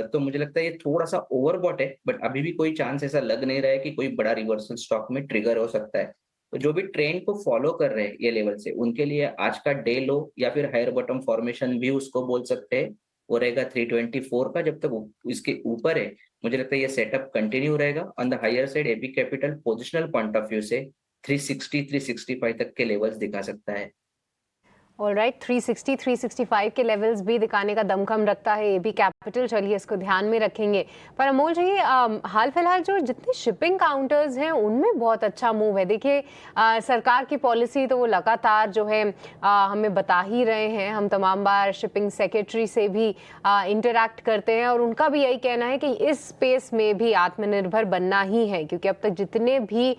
तो मुझे लगता है ये थोड़ा सा ओवरबॉट है, बट अभी भी कोई चांस ऐसा लग नहीं रहा है कि कोई बड़ा रिवर्सल स्टॉक में ट्रिगर हो सकता है। तो जो भी ट्रेंड को फॉलो कर रहे हैं ये लेवल से, उनके लिए आज का डे लो या फिर हायर बॉटम फॉर्मेशन भी उसको बोल सकते हैं, वो रहेगा 324 का। जब तक इसके ऊपर है मुझे लगता है ये सेटअप कंटिन्यू रहेगा। On the higher side AB Capital positional point of view से 360 365 तक के लेवल्स दिखा सकता है। ऑलराइट, 360 365 के लेवल्स भी दिखाने का दमखम रखता है एबी कैपिटल। चलिए इसको ध्यान में रखेंगे। पर अमोल जी, हाल फिलहाल जो जितने शिपिंग काउंटर्स हैं उनमें बहुत अच्छा मूव है। देखिए सरकार की पॉलिसी तो वो लगातार जो है हमें बता ही रहे हैं। हम तमाम बार शिपिंग सेक्रेटरी से भी इंटरैक्ट करते हैं और उनका भी यही कहना है कि इस स्पेस में भी आत्मनिर्भर बनना ही है, क्योंकि अब तक जितने भी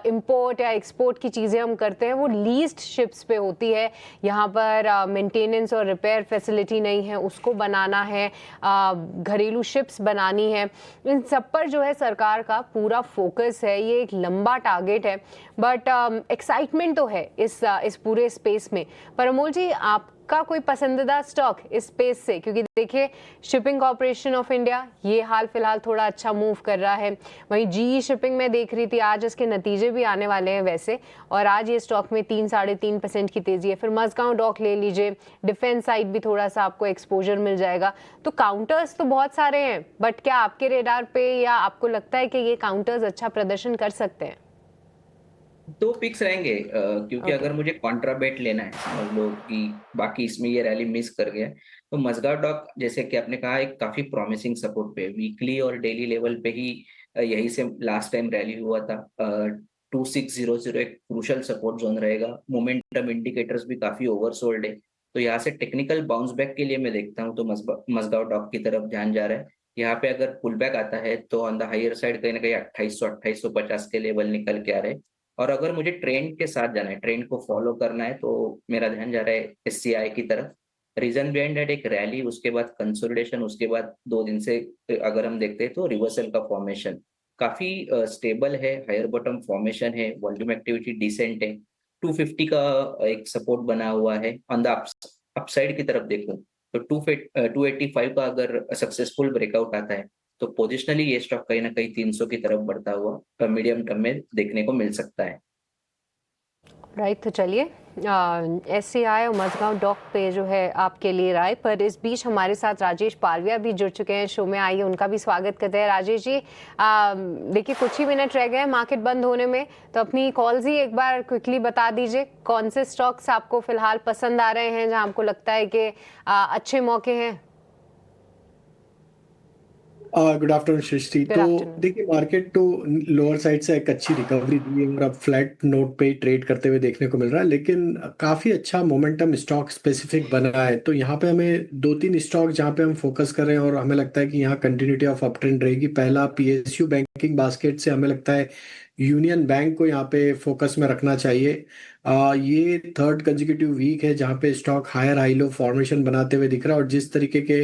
इम्पोर्ट या एक्सपोर्ट की चीज़ें हम करते हैं वो लीज्ड शिप्स पे होती है। यहाँ पर मेंटेनेंस और रिपेयर फैसिलिटी नहीं है, उसको बनाना है, घरेलू शिप्स बनानी है। इन सब पर जो है सरकार का पूरा फोकस है। ये एक लंबा टारगेट है, बट एक्साइटमेंट तो है इस पूरे स्पेस में। पर अमोल जी, आप का कोई पसंदीदा स्टॉक इस स्पेस से? क्योंकि देखिए शिपिंग कॉर्पोरेशन ऑफ इंडिया ये हाल फिलहाल थोड़ा अच्छा मूव कर रहा है। वहीं जीई शिपिंग में देख रही थी, आज इसके नतीजे भी आने वाले हैं वैसे, और आज ये स्टॉक में 3-3.5% की तेजी है। फिर मजगांव डॉक ले लीजिए, डिफेंस साइड भी थोड़ा सा आपको एक्सपोजर मिल जाएगा। तो काउंटर्स तो बहुत सारे हैं, बट क्या आपके रेडार पे या आपको लगता है कि ये काउंटर्स अच्छा प्रदर्शन कर सकते हैं? दो पिक्स रहेंगे क्योंकि ओके। अगर मुझे कॉन्ट्रा बेट लेना है, समझ लो कि बाकी इसमें ये रैली मिस कर गया है, तो मजगांव डॉक जैसे कि आपने कहा एक काफी प्रॉमिसिंग सपोर्ट पे, वीकली और डेली लेवल पे ही यही से लास्ट टाइम रैली हुआ था। 2600 एक क्रूशल सपोर्ट जोन रहेगा। मोमेंटम इंडिकेटर्स भी काफी ओवरसोल्ड है, तो यहाँ से टेक्निकल बाउंस बैक के लिए मैं देखता हूँ तो मजगांव डॉक की तरफ ध्यान जा रहा है। यहाँ पे अगर पुल बैक आता है तो ऑन द हायर साइड कहीं ना कहीं 2800-2850 के लेवल निकल के आ रहे हैं। और अगर मुझे ट्रेंड के साथ जाना है, ट्रेंड को फॉलो करना है, तो मेरा ध्यान जा रहा है एससीआई की तरफ। रीजन बिहाइंड दैट एक रैली, उसके बाद कंसोलिडेशन, उसके बाद 2 दिन से अगर हम देखते हैं तो रिवर्सल का फॉर्मेशन काफी स्टेबल है, हायर बॉटम फॉर्मेशन है, वॉल्यूम एक्टिविटी डिसेंट है। 250 का एक सपोर्ट बना हुआ है। ऑन द अपसाइड की तरफ देखूं तो 285 का अगर सक्सेसफुल ब्रेकआउट आता है तो पोजिशनली ये स्टॉक कहीं ना कहीं 300 की तरफ बढ़ता हुआ मीडियम टर्म में देखने को मिल सकता है। राइट, तो चलिए एससीआई और मजगांव डॉक पे जो है आपके लिए राय। पर इस बीच हमारे साथ राजेश पालविया भी जुड़ चुके हैं शो में, आइए उनका भी स्वागत करते हैं। राजेश जी, देखिए कुछ ही मिनट रह गए मार्केट बंद होने में, तो अपनी कॉल्स ही एक बार क्विकली बता दीजिए, कौन से स्टॉक्स आपको फिलहाल पसंद आ रहे हैं जहां आपको लगता है कि अच्छे मौके हैं। गुड आफ्टरनून सृष्टि। तो देखिए मार्केट तो लोअर साइड से एक अच्छी रिकवरी दी है और अब फ्लैट नोट पे ही ट्रेड करते हुए देखने को मिल रहा है, लेकिन काफ़ी अच्छा मोमेंटम स्टॉक स्पेसिफिक बना है। तो यहाँ पे हमें 2-3 स्टॉक जहाँ पे हम फोकस कर रहे हैं और हमें लगता है कि यहाँ कंटिन्यूटी ऑफ अप ट्रेंड रहेगी। पहला पीएसयू बैंकिंग बास्केट से हमें लगता है यूनियन बैंक को यहाँ पे फोकस में रखना चाहिए। ये थर्ड कंसेक्यूटिव वीक है जहाँ पे stock higher high low formation बनाते हुए दिख रहा है, और जिस तरीके के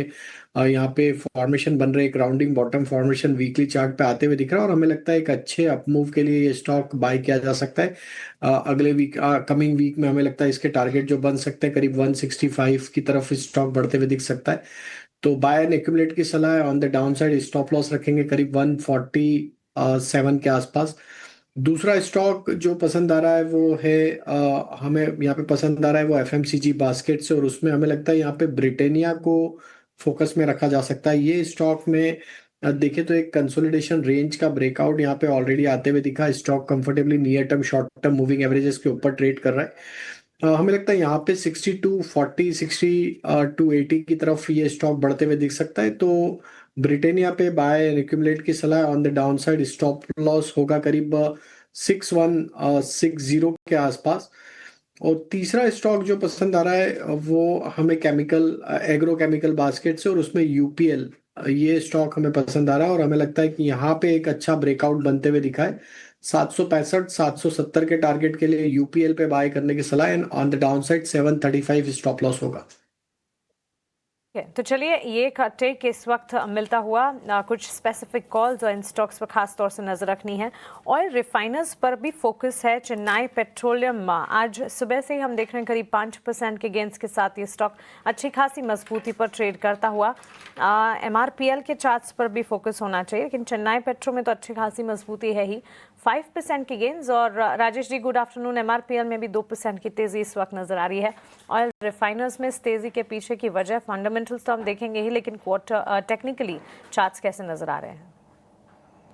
यहाँ पे फॉर्मेशन बन रहे, एक rounding bottom formation weekly chart पे आते हुए दिख रहा है, और हमें लगता है एक अच्छे अपमूव के लिए ये स्टॉक बाय किया जा सकता है। अगले वीक कमिंग वीक में हमें लगता है इसके टारगेट जो बन सकते हैं करीब 165 की तरफ स्टॉक बढ़ते हुए दिख सकता है। तो बाय एंड एक्यूमुलेट की सलाह है। On the down side stop loss रखेंगे करीब 147 के आसपास। दूसरा स्टॉक जो पसंद आ रहा है वो है हमें यहाँ पे पसंद आ रहा है वो एफएमसीजी बास्केट से, और उसमें हमें लगता है यहाँ पे ब्रिटेनिया को फोकस में रखा जा सकता है। ये स्टॉक में देखें तो एक कंसोलिडेशन रेंज का ब्रेकआउट यहाँ पे ऑलरेडी आते हुए दिखा। Stock comfortably near term short term moving averages के ऊपर ट्रेड कर रहा है। हमें लगता है यहाँ पे 62-40 60-80 की तरफ ये स्टॉक बढ़ते हुए दिख सकता है। तो ब्रिटेनिया पे बाय एंड एक्यूमुलेट की सलाह। On the down side stop loss होगा करीब 6160 के आसपास। और तीसरा स्टॉक जो पसंद आ रहा है वो हमें केमिकल एग्रो केमिकल बास्केट से, और उसमें यूपीएल ये स्टॉक हमें पसंद आ रहा है, और हमें लगता है कि यहाँ पे एक अच्छा ब्रेकआउट बनते हुए दिखा है। 765-770 के टारगेट के लिए यूपीएल पे बाय करने की सलाह है। On the down side 735 stop loss होगा। तो चलिए ये टेक इस वक्त मिलता हुआ कुछ स्पेसिफिक कॉल्स और इन स्टॉक्स पर खास तौर से नजर रखनी है। ऑयल रिफाइनर्स पर भी फोकस है। चेन्नई पेट्रोलियम आज सुबह से ही हम देख रहे हैं करीब 5% के गेंस के साथ ये स्टॉक अच्छी खासी मजबूती पर ट्रेड करता हुआ। एमआरपीएल के चार्ट्स पर भी फोकस होना चाहिए, लेकिन चेन्नई पेट्रो में तो अच्छी खासी मजबूती है ही, 5% की गेंस। और Rajesh ji good afternoon. MRPL में भी 2% की तेजी इस वक्त नजर आ रही है। ऑयल रिफाइनर्स में इस तेजी के पीछे की वजह फंडामेंटल्स तो हम देखेंगे ही, लेकिन क्वार्टर टेक्निकली चार्ट्स कैसे नजर आ रहे हैं?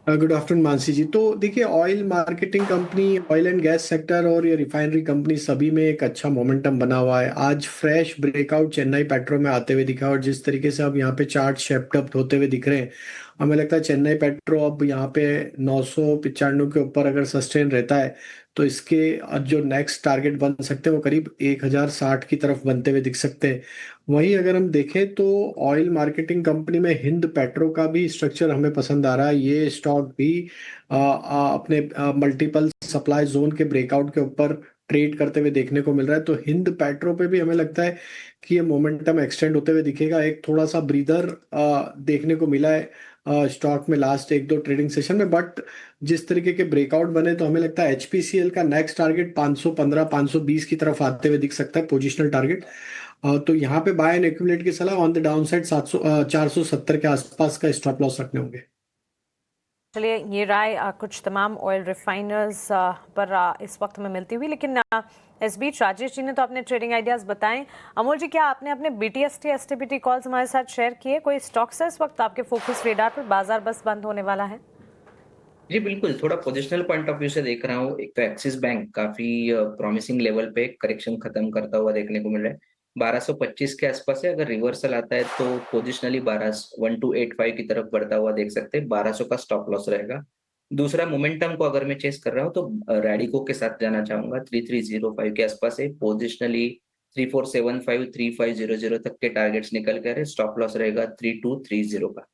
गुड आफ्टरनून मानसी जी। तो देखिए oil marketing company, oil and gas sector और ये रिफाइनरी कंपनी सभी में एक अच्छा मोमेंटम बना हुआ है। आज फ्रेश ब्रेकआउट चेन्नई पेट्रो में आते हुए दिखा, और जिस तरीके से अब यहाँ पे चार्ट शेप्ड अप होते हुए दिख रहे हैं, हमें लगता है चेन्नई पेट्रो अब यहाँ पे 995 के ऊपर अगर सस्टेन रहता है तो इसके जो नेक्स्ट टारगेट बन सकते हैं वो करीब 1060 की तरफ बनते हुए दिख सकते हैं। वहीं अगर हम देखें तो ऑयल मार्केटिंग कंपनी में हिंद पेट्रो का भी स्ट्रक्चर हमें पसंद आ रहा है। ये स्टॉक भी अपने मल्टीपल सप्लाई जोन के ब्रेकआउट के ऊपर ट्रेड करते हुए देखने को मिल रहा है। तो हिंद पेट्रो पे भी हमें लगता है कि ये मोमेंटम एक्सटेंड होते हुए दिखेगा। एक थोड़ा सा ब्रीदर देखने को मिला है स्टॉक में लास्ट 1-2 ट्रेडिंग सेशन में, बट जिस तरीके के ब्रेकआउट बने तो हमें लगता है एचपीसीएल का नेक्स्ट टारगेट 515-520 की तरफ आते हुए दिख सकता है, पोजिशनल टारगेट। तो यहाँ पे बाय एंड एक्यूमुलेट की सलाह। ऑन द डाउन साइड 470 के आसपास का स्टॉप लॉस रखने होंगे। चलिए ये राय कुछ तमाम ऑयल रिफाइनर्स पर इस वक्त में मिलती हुई, लेकिन इस बीच राजेश जी ने तो अपने ट्रेडिंग आइडियाज़ बताएं। अमोल जी, क्या आपने अपने बीटीएसटी एसटीपीटी कॉल्स हमारे साथ शेयर किए? कोई स्टॉक्स है इस वक्त आपके फोकस रेडार पर? बाजार बस बंद होने वाला है। जी बिल्कुल, थोड़ा पोजिशनल पॉइंट ऑफ व्यू से देख रहा हूँ। एक तो एक्सिस बैंक काफी प्रॉमिसिंग लेवल पे करेक्शन खत्म करता हुआ देखने को मिल रहा है। 1225 के आसपास है, अगर रिवर्सल आता है तो पोजिशनली 1285 की तरफ बढ़ता हुआ देख सकते हैं। 1200 का स्टॉप लॉस रहेगा। दूसरा मोमेंटम को अगर मैं चेस कर रहा हूँ तो रैडिको के साथ जाना चाहूंगा। 3305 के आसपास है, पोजिशनली 3475 3500 तक के टारगेट्स निकल कर है। स्टॉप लॉस रहेगा 3230 का।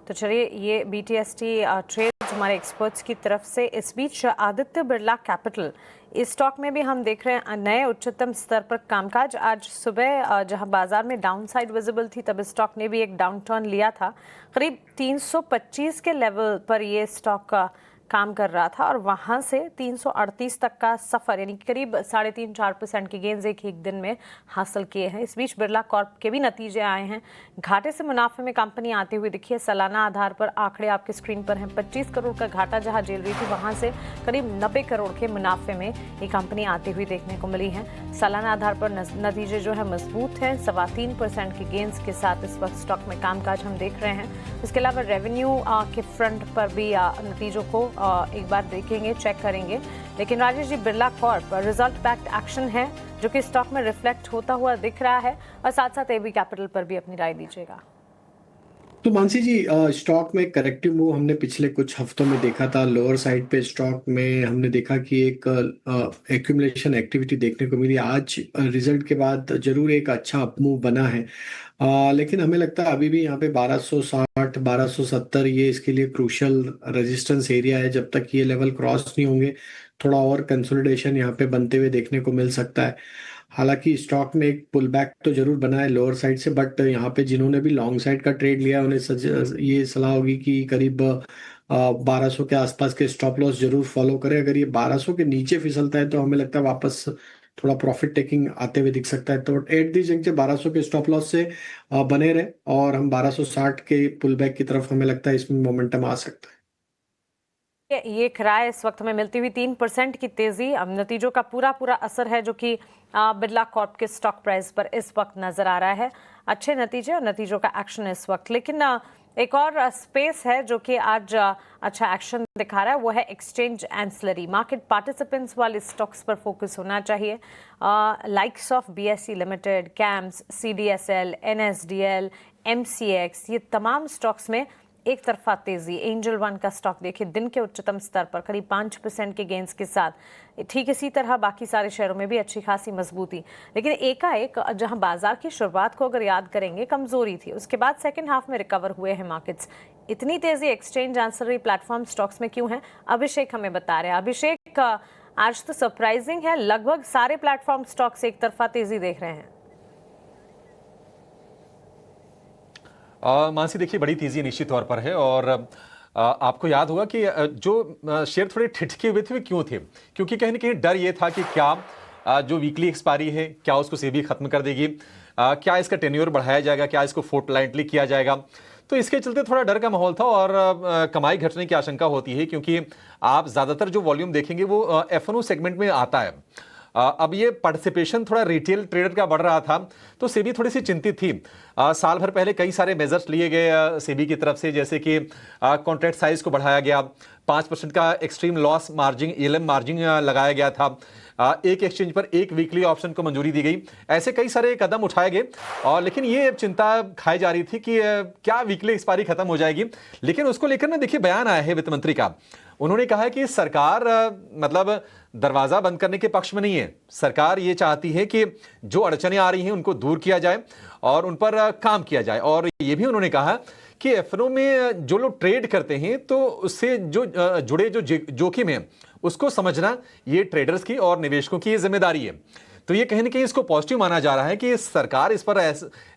तो चलिए, ये BTST ट्रेड्स हमारे एक्सपर्ट्स की तरफ से। इस बीच आदित्य बिरला कैपिटल, इस स्टॉक में भी हम देख रहे हैं नए उच्चतम स्तर पर कामकाज। आज सुबह जहां बाजार में डाउनसाइड विजिबल थी, तब स्टॉक ने भी एक डाउन टर्न लिया था। करीब 325 के लेवल पर ये स्टॉक काम कर रहा था और वहां से 338 तक का सफर, यानी करीब 3.5-4% के गेंस एक दिन में हासिल किए हैं। इस बीच बिरला कॉर्प के भी नतीजे आए हैं। घाटे से मुनाफे में कंपनी आती हुई दिखी है। सालाना आधार पर आंकड़े आपके स्क्रीन पर हैं। 25 करोड़ का घाटा जहां झेल रही थी, वहां से करीब 90 करोड़ के मुनाफे में ये कंपनी आती हुई देखने को मिली है। सालाना आधार पर नतीजे जो है मजबूत हैं। 3.25% के गेंस के साथ इस वक्त स्टॉक में कामकाज हम देख रहे हैं। इसके अलावा रेवेन्यू के फ्रंट पर भी नतीजों को एक बार देखेंगे, चेक करेंगे। लेकिन Rajesh ji, Birla Corp result backed action है जो कि स्टॉक में रिफ्लेक्ट होता हुआ दिख रहा है, और साथ साथ AB कैपिटल पर भी अपनी राय दीजिएगा। तो मानसी जी, स्टॉक में करेक्टिव मूव हमने पिछले कुछ हफ्तों में देखा था। लोअर साइड पे स्टॉक में हमने देखा कि एक एक्यूमुलेशन एक्टिविटी देखने को मिली। आज रिजल्ट के बाद जरूर एक अच्छा अप मूव बना है, लेकिन हमें लगता है अभी भी यहाँ पे 1260 1270 ये इसके लिए क्रूशियल रेजिस्टेंस एरिया है। जब तक ये लेवल क्रॉस नहीं होंगे, थोड़ा और कंसोलिडेशन यहाँ पे बनते हुए देखने को मिल सकता है। हालांकि स्टॉक में एक पुल बैक तो जरूर बना है लोअर साइड से, बट यहाँ पे जिन्होंने भी लॉन्ग साइड का ट्रेड लिया है उन्हें ये सलाह होगी कि करीब 1200 के आसपास के स्टॉप लॉस जरूर फॉलो करें। अगर ये 1200 के नीचे फिसलता है तो हमें लगता है वापस थोड़ा प्रॉफिट टेकिंग आते हुए दिख सकता है। तो एट दी जंक्शन 1200 के स्टॉप लॉस से बने रहे, और हम 1260 के पुल बैक की तरफ हमें लगता है इसमें मोमेंटम आ सकता है। ये किराए इस वक्त में मिलती हुई 3% की तेजी। अब नतीजों का पूरा असर है जो कि बिरला कॉर्प के स्टॉक प्राइस पर इस वक्त नजर आ रहा है। अच्छे नतीजे और नतीजों का एक्शन इस वक्त। लेकिन एक और स्पेस है जो कि आज अच्छा एक्शन दिखा रहा है, वो है एक्सचेंज एंसिलरी। मार्केट पार्टिसिपेंट्स वाले स्टॉक्स पर फोकस होना चाहिए। Likes of BSE limited, camps, CDSL, NSDL, MCX, ये तमाम स्टॉक्स में एक तरफा तेजी। एंजल वन का स्टॉक देखिए, दिन के उच्चतम स्तर पर करीब 5% के गेंस के साथ। ठीक इसी तरह बाकी सारे शेयरों में भी अच्छी खासी मजबूती। लेकिन एकाएक जहां बाजार की शुरुआत को अगर याद करेंगे, कमजोरी थी, उसके बाद सेकंड हाफ में रिकवर हुए हैं मार्केट्स। इतनी तेजी एक्सचेंज एंसिलरी प्लेटफॉर्म स्टॉक्स में क्यों है, अभिषेक हमें बता रहे हैं। अभिषेक, आज तो सरप्राइजिंग है, लगभग सारे प्लेटफॉर्म स्टॉक्स एक तरफा तेजी देख रहे हैं। मानसी देखिए, बड़ी तेजी निश्चित तौर पर है, और आपको याद होगा कि जो शेयर थोड़े ठिठके हुए थे वे क्यों थे, क्योंकि कहीं ना कहीं डर ये था कि क्या जो वीकली एक्सपायरी है क्या उसको सेबी खत्म कर देगी, क्या इसका टेन्योर बढ़ाया जाएगा, क्या इसको फोर्टनाइटली किया जाएगा। तो इसके चलते थोड़ा डर का माहौल था और कमाई घटने की आशंका होती है, क्योंकि आप ज़्यादातर जो वॉल्यूम देखेंगे वो F&O सेगमेंट में आता है। अब ये पार्टिसिपेशन थोड़ा रिटेल ट्रेडर का बढ़ रहा था, तो सेबी थोड़ी सी चिंतित थी। साल भर पहले कई सारे मेजर्स लिए गए सेबी की तरफ से, जैसे कि कॉन्ट्रैक्ट साइज को बढ़ाया गया, 5% का extreme loss margin ELM margin लगाया गया था, एक एक्सचेंज पर एक वीकली ऑप्शन को मंजूरी दी गई। ऐसे कई सारे कदम उठाए गए, और लेकिन ये चिंता खाई जा रही थी कि क्या वीकली एक्सपायरी खत्म हो जाएगी। लेकिन उसको लेकर ना देखिए बयान आया है वित्त मंत्री का। उन्होंने कहा है कि सरकार मतलब दरवाजा बंद करने के पक्ष में नहीं है। सरकार ये चाहती है कि जो अड़चनें आ रही हैं उनको दूर किया जाए और उन पर काम किया जाए। और ये भी उन्होंने कहा कि F&O में जो लोग ट्रेड करते हैं तो उससे जो जुड़े जो जोखिम है उसको समझना ये ट्रेडर्स की और निवेशकों की जिम्मेदारी है। तो ये कहीं ना कहीं इसको पॉजिटिव माना जा रहा है कि सरकार इस पर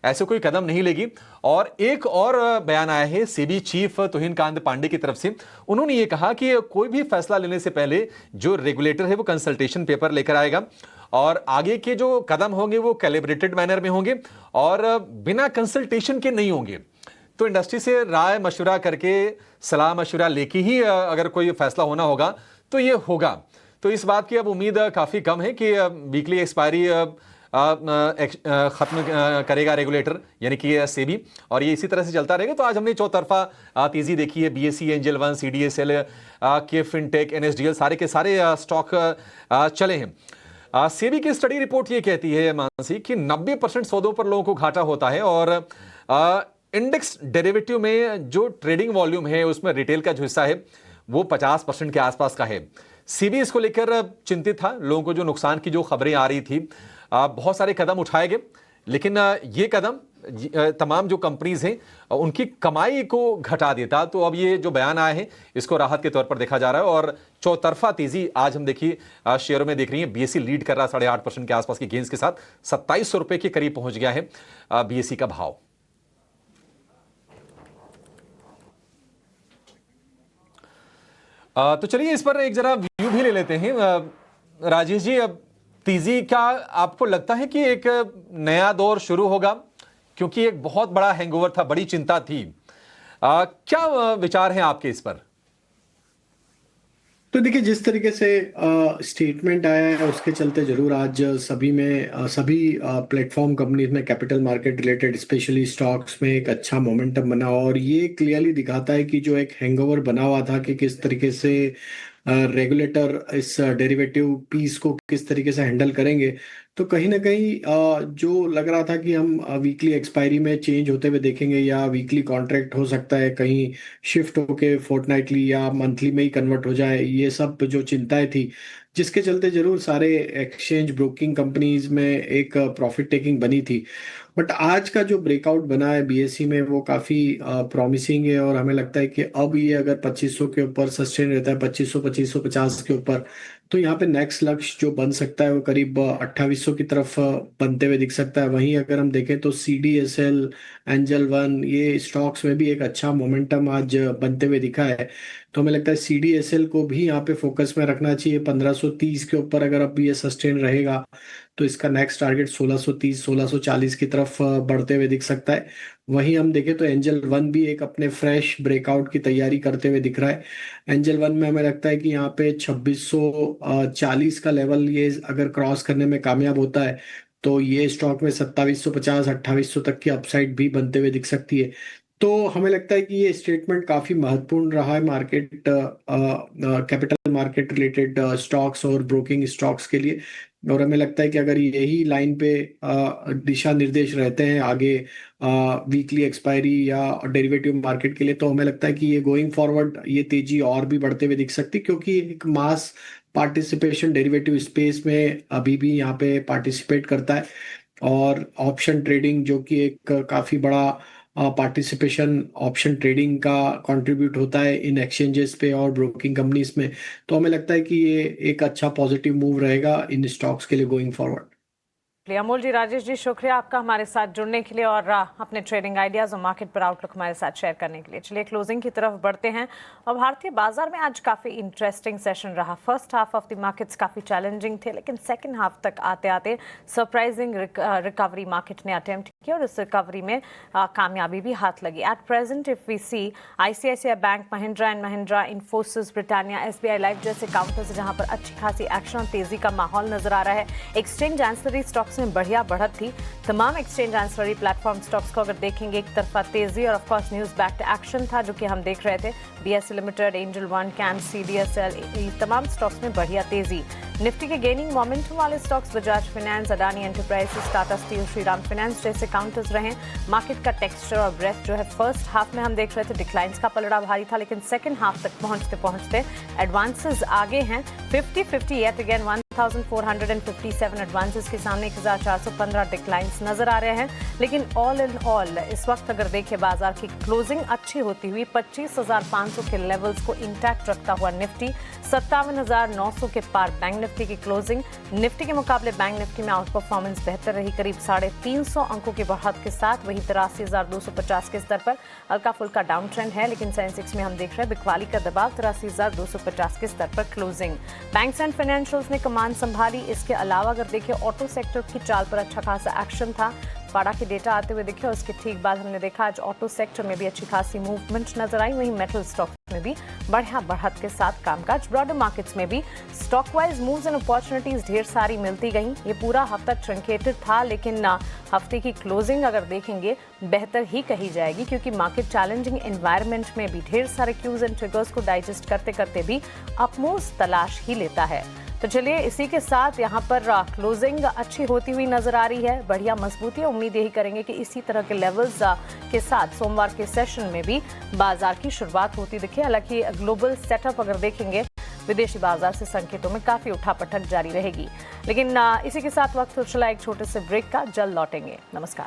ऐसे कोई कदम नहीं लेगी। और एक और बयान आया है सेबी चीफ तुहिन कांत पांडे की तरफ से। उन्होंने ये कहा कि कोई भी फैसला लेने से पहले जो रेगुलेटर है वो कंसल्टेशन पेपर लेकर आएगा, और आगे के जो कदम होंगे वो कैलिब्रेटेड मैनर में होंगे और बिना कंसल्टेशन के नहीं होंगे। तो इंडस्ट्री से राय मशवरा करके, सलाह मशवरा लेके ही अगर कोई फैसला होना होगा तो ये होगा। तो इस बात की अब उम्मीद काफ़ी कम है कि वीकली एक्सपायरी खत्म करेगा रेगुलेटर यानी कि सेबी, और ये इसी तरह से चलता रहेगा। तो आज हमने चौतरफा तेजी देखी है। BSE, angel One, CDSL, K fintech, NSDL सारे के सारे स्टॉक चले हैं। सेबी की स्टडी रिपोर्ट ये कहती है मानसी कि 90% सौदों पर लोगों को घाटा होता है, और इंडेक्स डेरिवेटिव में जो ट्रेडिंग वॉल्यूम है उसमें रिटेल का जो हिस्सा है वो 50% के आसपास का है। सेबी इसको लेकर चिंतित था। लोगों को जो नुकसान की जो खबरें आ रही थी, बहुत सारे कदम उठाए गए, लेकिन ये कदम तमाम जो कंपनीज हैं उनकी कमाई को घटा देता। तो अब ये जो बयान आए हैं इसको राहत के तौर पर देखा जा रहा है, और चौतरफा तेजी आज हम देखिए शेयरों में देख रही है। बीएसई लीड कर रहा है 8.5% के आसपास के गेंस के साथ, 2700 रुपए के करीब पहुंच गया है बीएसई का भाव। तो चलिए इस पर एक जरा व्यू भी ले लेते हैं। राजेश जी, अब तेजी क्या आपको लगता है कि एक नया दौर शुरू होगा, क्योंकि एक बहुत बड़ा हैंगओवर था, बड़ी चिंता थी। क्या विचार हैं आपके इस पर? तो देखिए, जिस तरीके से स्टेटमेंट आया है उसके चलते जरूर आज सभी प्लेटफॉर्म कंपनीज में capital market related specially stocks में एक अच्छा मोमेंटम बना, और ये क्लियरली दिखाता है कि जो एक हैंगओवर बना हुआ था कि किस तरीके से रेगुलेटर इस डेरिवेटिव पीस को किस तरीके से हैंडल करेंगे। तो कहीं ना कहीं जो लग रहा था कि हम वीकली एक्सपायरी में चेंज होते हुए देखेंगे, या वीकली कॉन्ट्रैक्ट हो सकता है कहीं शिफ्ट होके फोर्टनाइटली या मंथली में ही कन्वर्ट हो जाए, ये सब जो चिंताएं थी, जिसके चलते जरूर सारे एक्सचेंज ब्रोकिंग कंपनीज में एक प्रॉफिट टेकिंग बनी थी। बट आज का जो ब्रेकआउट बना है बीएसई में वो काफ़ी प्रॉमिसिंग है, और हमें लगता है कि अब ये अगर 2500 के ऊपर सस्टेन रहता है, 2550 के ऊपर, तो यहाँ पे नेक्स्ट लक्ष्य जो बन सकता है वो करीब 2800 की तरफ बनते हुए दिख सकता है। वहीं अगर हम देखें तो सीडीएसएल, एंजल वन, ये स्टॉक्स में भी एक अच्छा मोमेंटम आज बनते हुए दिखा है। तो हमें लगता है सीडीएसएल को भी यहाँ पे फोकस में रखना चाहिए। 1530 के ऊपर अगर अब ये सस्टेन रहेगा तो इसका नेक्स्ट टारगेट 1630, 1640 की तरफ बढ़ते हुए दिख सकता है। वहीं हम देखें तो एंजल वन भी एक अपने फ्रेश ब्रेकआउट की तैयारी करते हुए दिख रहा है। एंजल वन में हमें लगता है कि यहाँ पे 2640 का लेवल ये अगर क्रॉस करने में कामयाब होता है तो ये स्टॉक में 2750, 2800 तक की अपसाइड भी बनते हुए दिख सकती है। तो हमें लगता है कि ये स्टेटमेंट काफी महत्वपूर्ण रहा है market capital market related stocks और ब्रोकिंग स्टॉक्स के लिए, और हमें लगता है कि अगर यही लाइन पे दिशा निर्देश रहते हैं आगे वीकली एक्सपायरी या डेरिवेटिव मार्केट के लिए, तो हमें लगता है कि ये गोइंग फॉरवर्ड ये तेजी और भी बढ़ते हुए दिख सकती, क्योंकि एक मास पार्टिसिपेशन डेरिवेटिव स्पेस में अभी भी यहाँ पे पार्टिसिपेट करता है, और ऑप्शन ट्रेडिंग जो कि एक काफी बड़ा पार्टिसिपेशन ऑप्शन ट्रेडिंग का कंट्रीब्यूट होता है इन एक्सचेंजेस पे और ब्रोकिंग कंपनीज में। तो हमें लगता है कि ये एक अच्छा पॉजिटिव मूव रहेगा इन स्टॉक्स के लिए गोइंग फॉरवर्ड। अमोल जी, राजेश जी, शुक्रिया आपका हमारे साथ जुड़ने के लिए और अपने ट्रेडिंग आइडियाज और मार्केट पर आउटलुक हमारे साथ शेयर करने के लिए। चलिए क्लोजिंग की तरफ बढ़ते हैं। और भारतीय बाजार में आज काफ़ी इंटरेस्टिंग सेशन रहा। First half of the markets काफ़ी चैलेंजिंग थे, लेकिन सेकंड हाफ तक आते आते सरप्राइजिंग रिकवरी मार्केट ने अटेम्प्ट किया, और इस रिकवरी में कामयाबी भी हाथ लगी। At present if we see ICICI Bank, Mahindra and Mahindra, Infosys, Britannia, SBI Life जैसे काउंटर्स जहां पर अच्छी खासी एक्शन और तेजी का माहौल नजर आ रहा है। एक्सचेंज एंसिलरी स्टॉक्स में बढ़िया बढ़त थी। तमाम एक्सचेंज एंसिलरी प्लेटफॉर्म स्टॉक्स को अगर देखेंगे, एक तरफा तेजी और of course news backed action था जो कि हम देख रहे थे। बीएसई लिमिटेड, एंजल वन, कैम, सीडीएसएल, तमाम स्टॉक्स में बढ़िया तेजी। निफ्टी के गेनिंग मोमेंटम वाले stocks Bajaj Finance, Adani Enterprises, Tata Steel, Shriram Finance जैसे काउंटर्स रहे। मार्केट का टेक्सचर और ब्रेथ जो है फर्स्ट हाफ में हम देख रहे थे डिक्लाइंस का पलड़ा भारी था, लेकिन सेकंड हाफ तक पहुंचते पहुंचते एडवांसेस आगे हैं। 50-50 येट अगेन 1457 एडवांसेस के सामने 1415 डिक्लाइंस नजर आ रहे हैं। लेकिन ऑल इन ऑल इस वक्त अगर देखें बाजार की क्लोजिंग अच्छी होती हुई 25,500 के लेवल्स को इंटैक्ट रखता हुआ निफ्टी 57,900 के पार बैंक निफ्टी की क्लोजिंग। निफ्टी के मुकाबले बैंक निफ्टी में आउट परफॉर्मेंस बेहतर रही, करीब 350 अंकों की बढ़त के साथ। वही 83,250 के स्तर पर हल्का फुल्का डाउन ट्रेंड है, लेकिन सेंसेक्स में हम देख रहे हैं बिकवाली का दबाव 83,250 के स्तर पर क्लोजिंग। बैंक्स एंड फाइनेंशियल्स ने कमान संभाली। इसके अलावा अगर देखें ऑटो सेक्टर की चाल पर अच्छा खासा एक्शन था। पाड़ा के डेटा आते हुए दिखे, उसके ठीक बाद हमने देखा आज ऑटो सेक्टर में भी अच्छी खासी मूवमेंट नजर आई। वहीं मेटल स्टॉक में भी बढ़िया बढ़त के साथ कामकाज। ब्रॉडर मार्केट्स में भी stock wise moves and opportunities ढेर सारी मिलती गई। ये पूरा हफ्ता ट्रंकेटेड था, लेकिन हफ्ते की क्लोजिंग अगर देखेंगे बेहतर ही कही जाएगी, क्योंकि मार्केट चैलेंजिंग एनवायरनमेंट में भी ढेर सारे क्यूज एंड ट्रिगर्स को डाइजेस्ट करते करते भी अपमूव्स तलाश ही लेता है। तो चलिए इसी के साथ यहाँ पर क्लोजिंग अच्छी होती हुई नजर आ रही है, बढ़िया मजबूती है। उम्मीद यही करेंगे कि इसी तरह के लेवल्स के साथ सोमवार के सेशन में भी बाजार की शुरुआत होती दिखे। हालांकि ग्लोबल सेटअप अगर देखेंगे विदेशी बाजार से संकेतों में काफी उठापटक जारी रहेगी। लेकिन इसी के साथ वक्त तो चला एक छोटे से ब्रेक का, जल्द लौटेंगे। नमस्कार।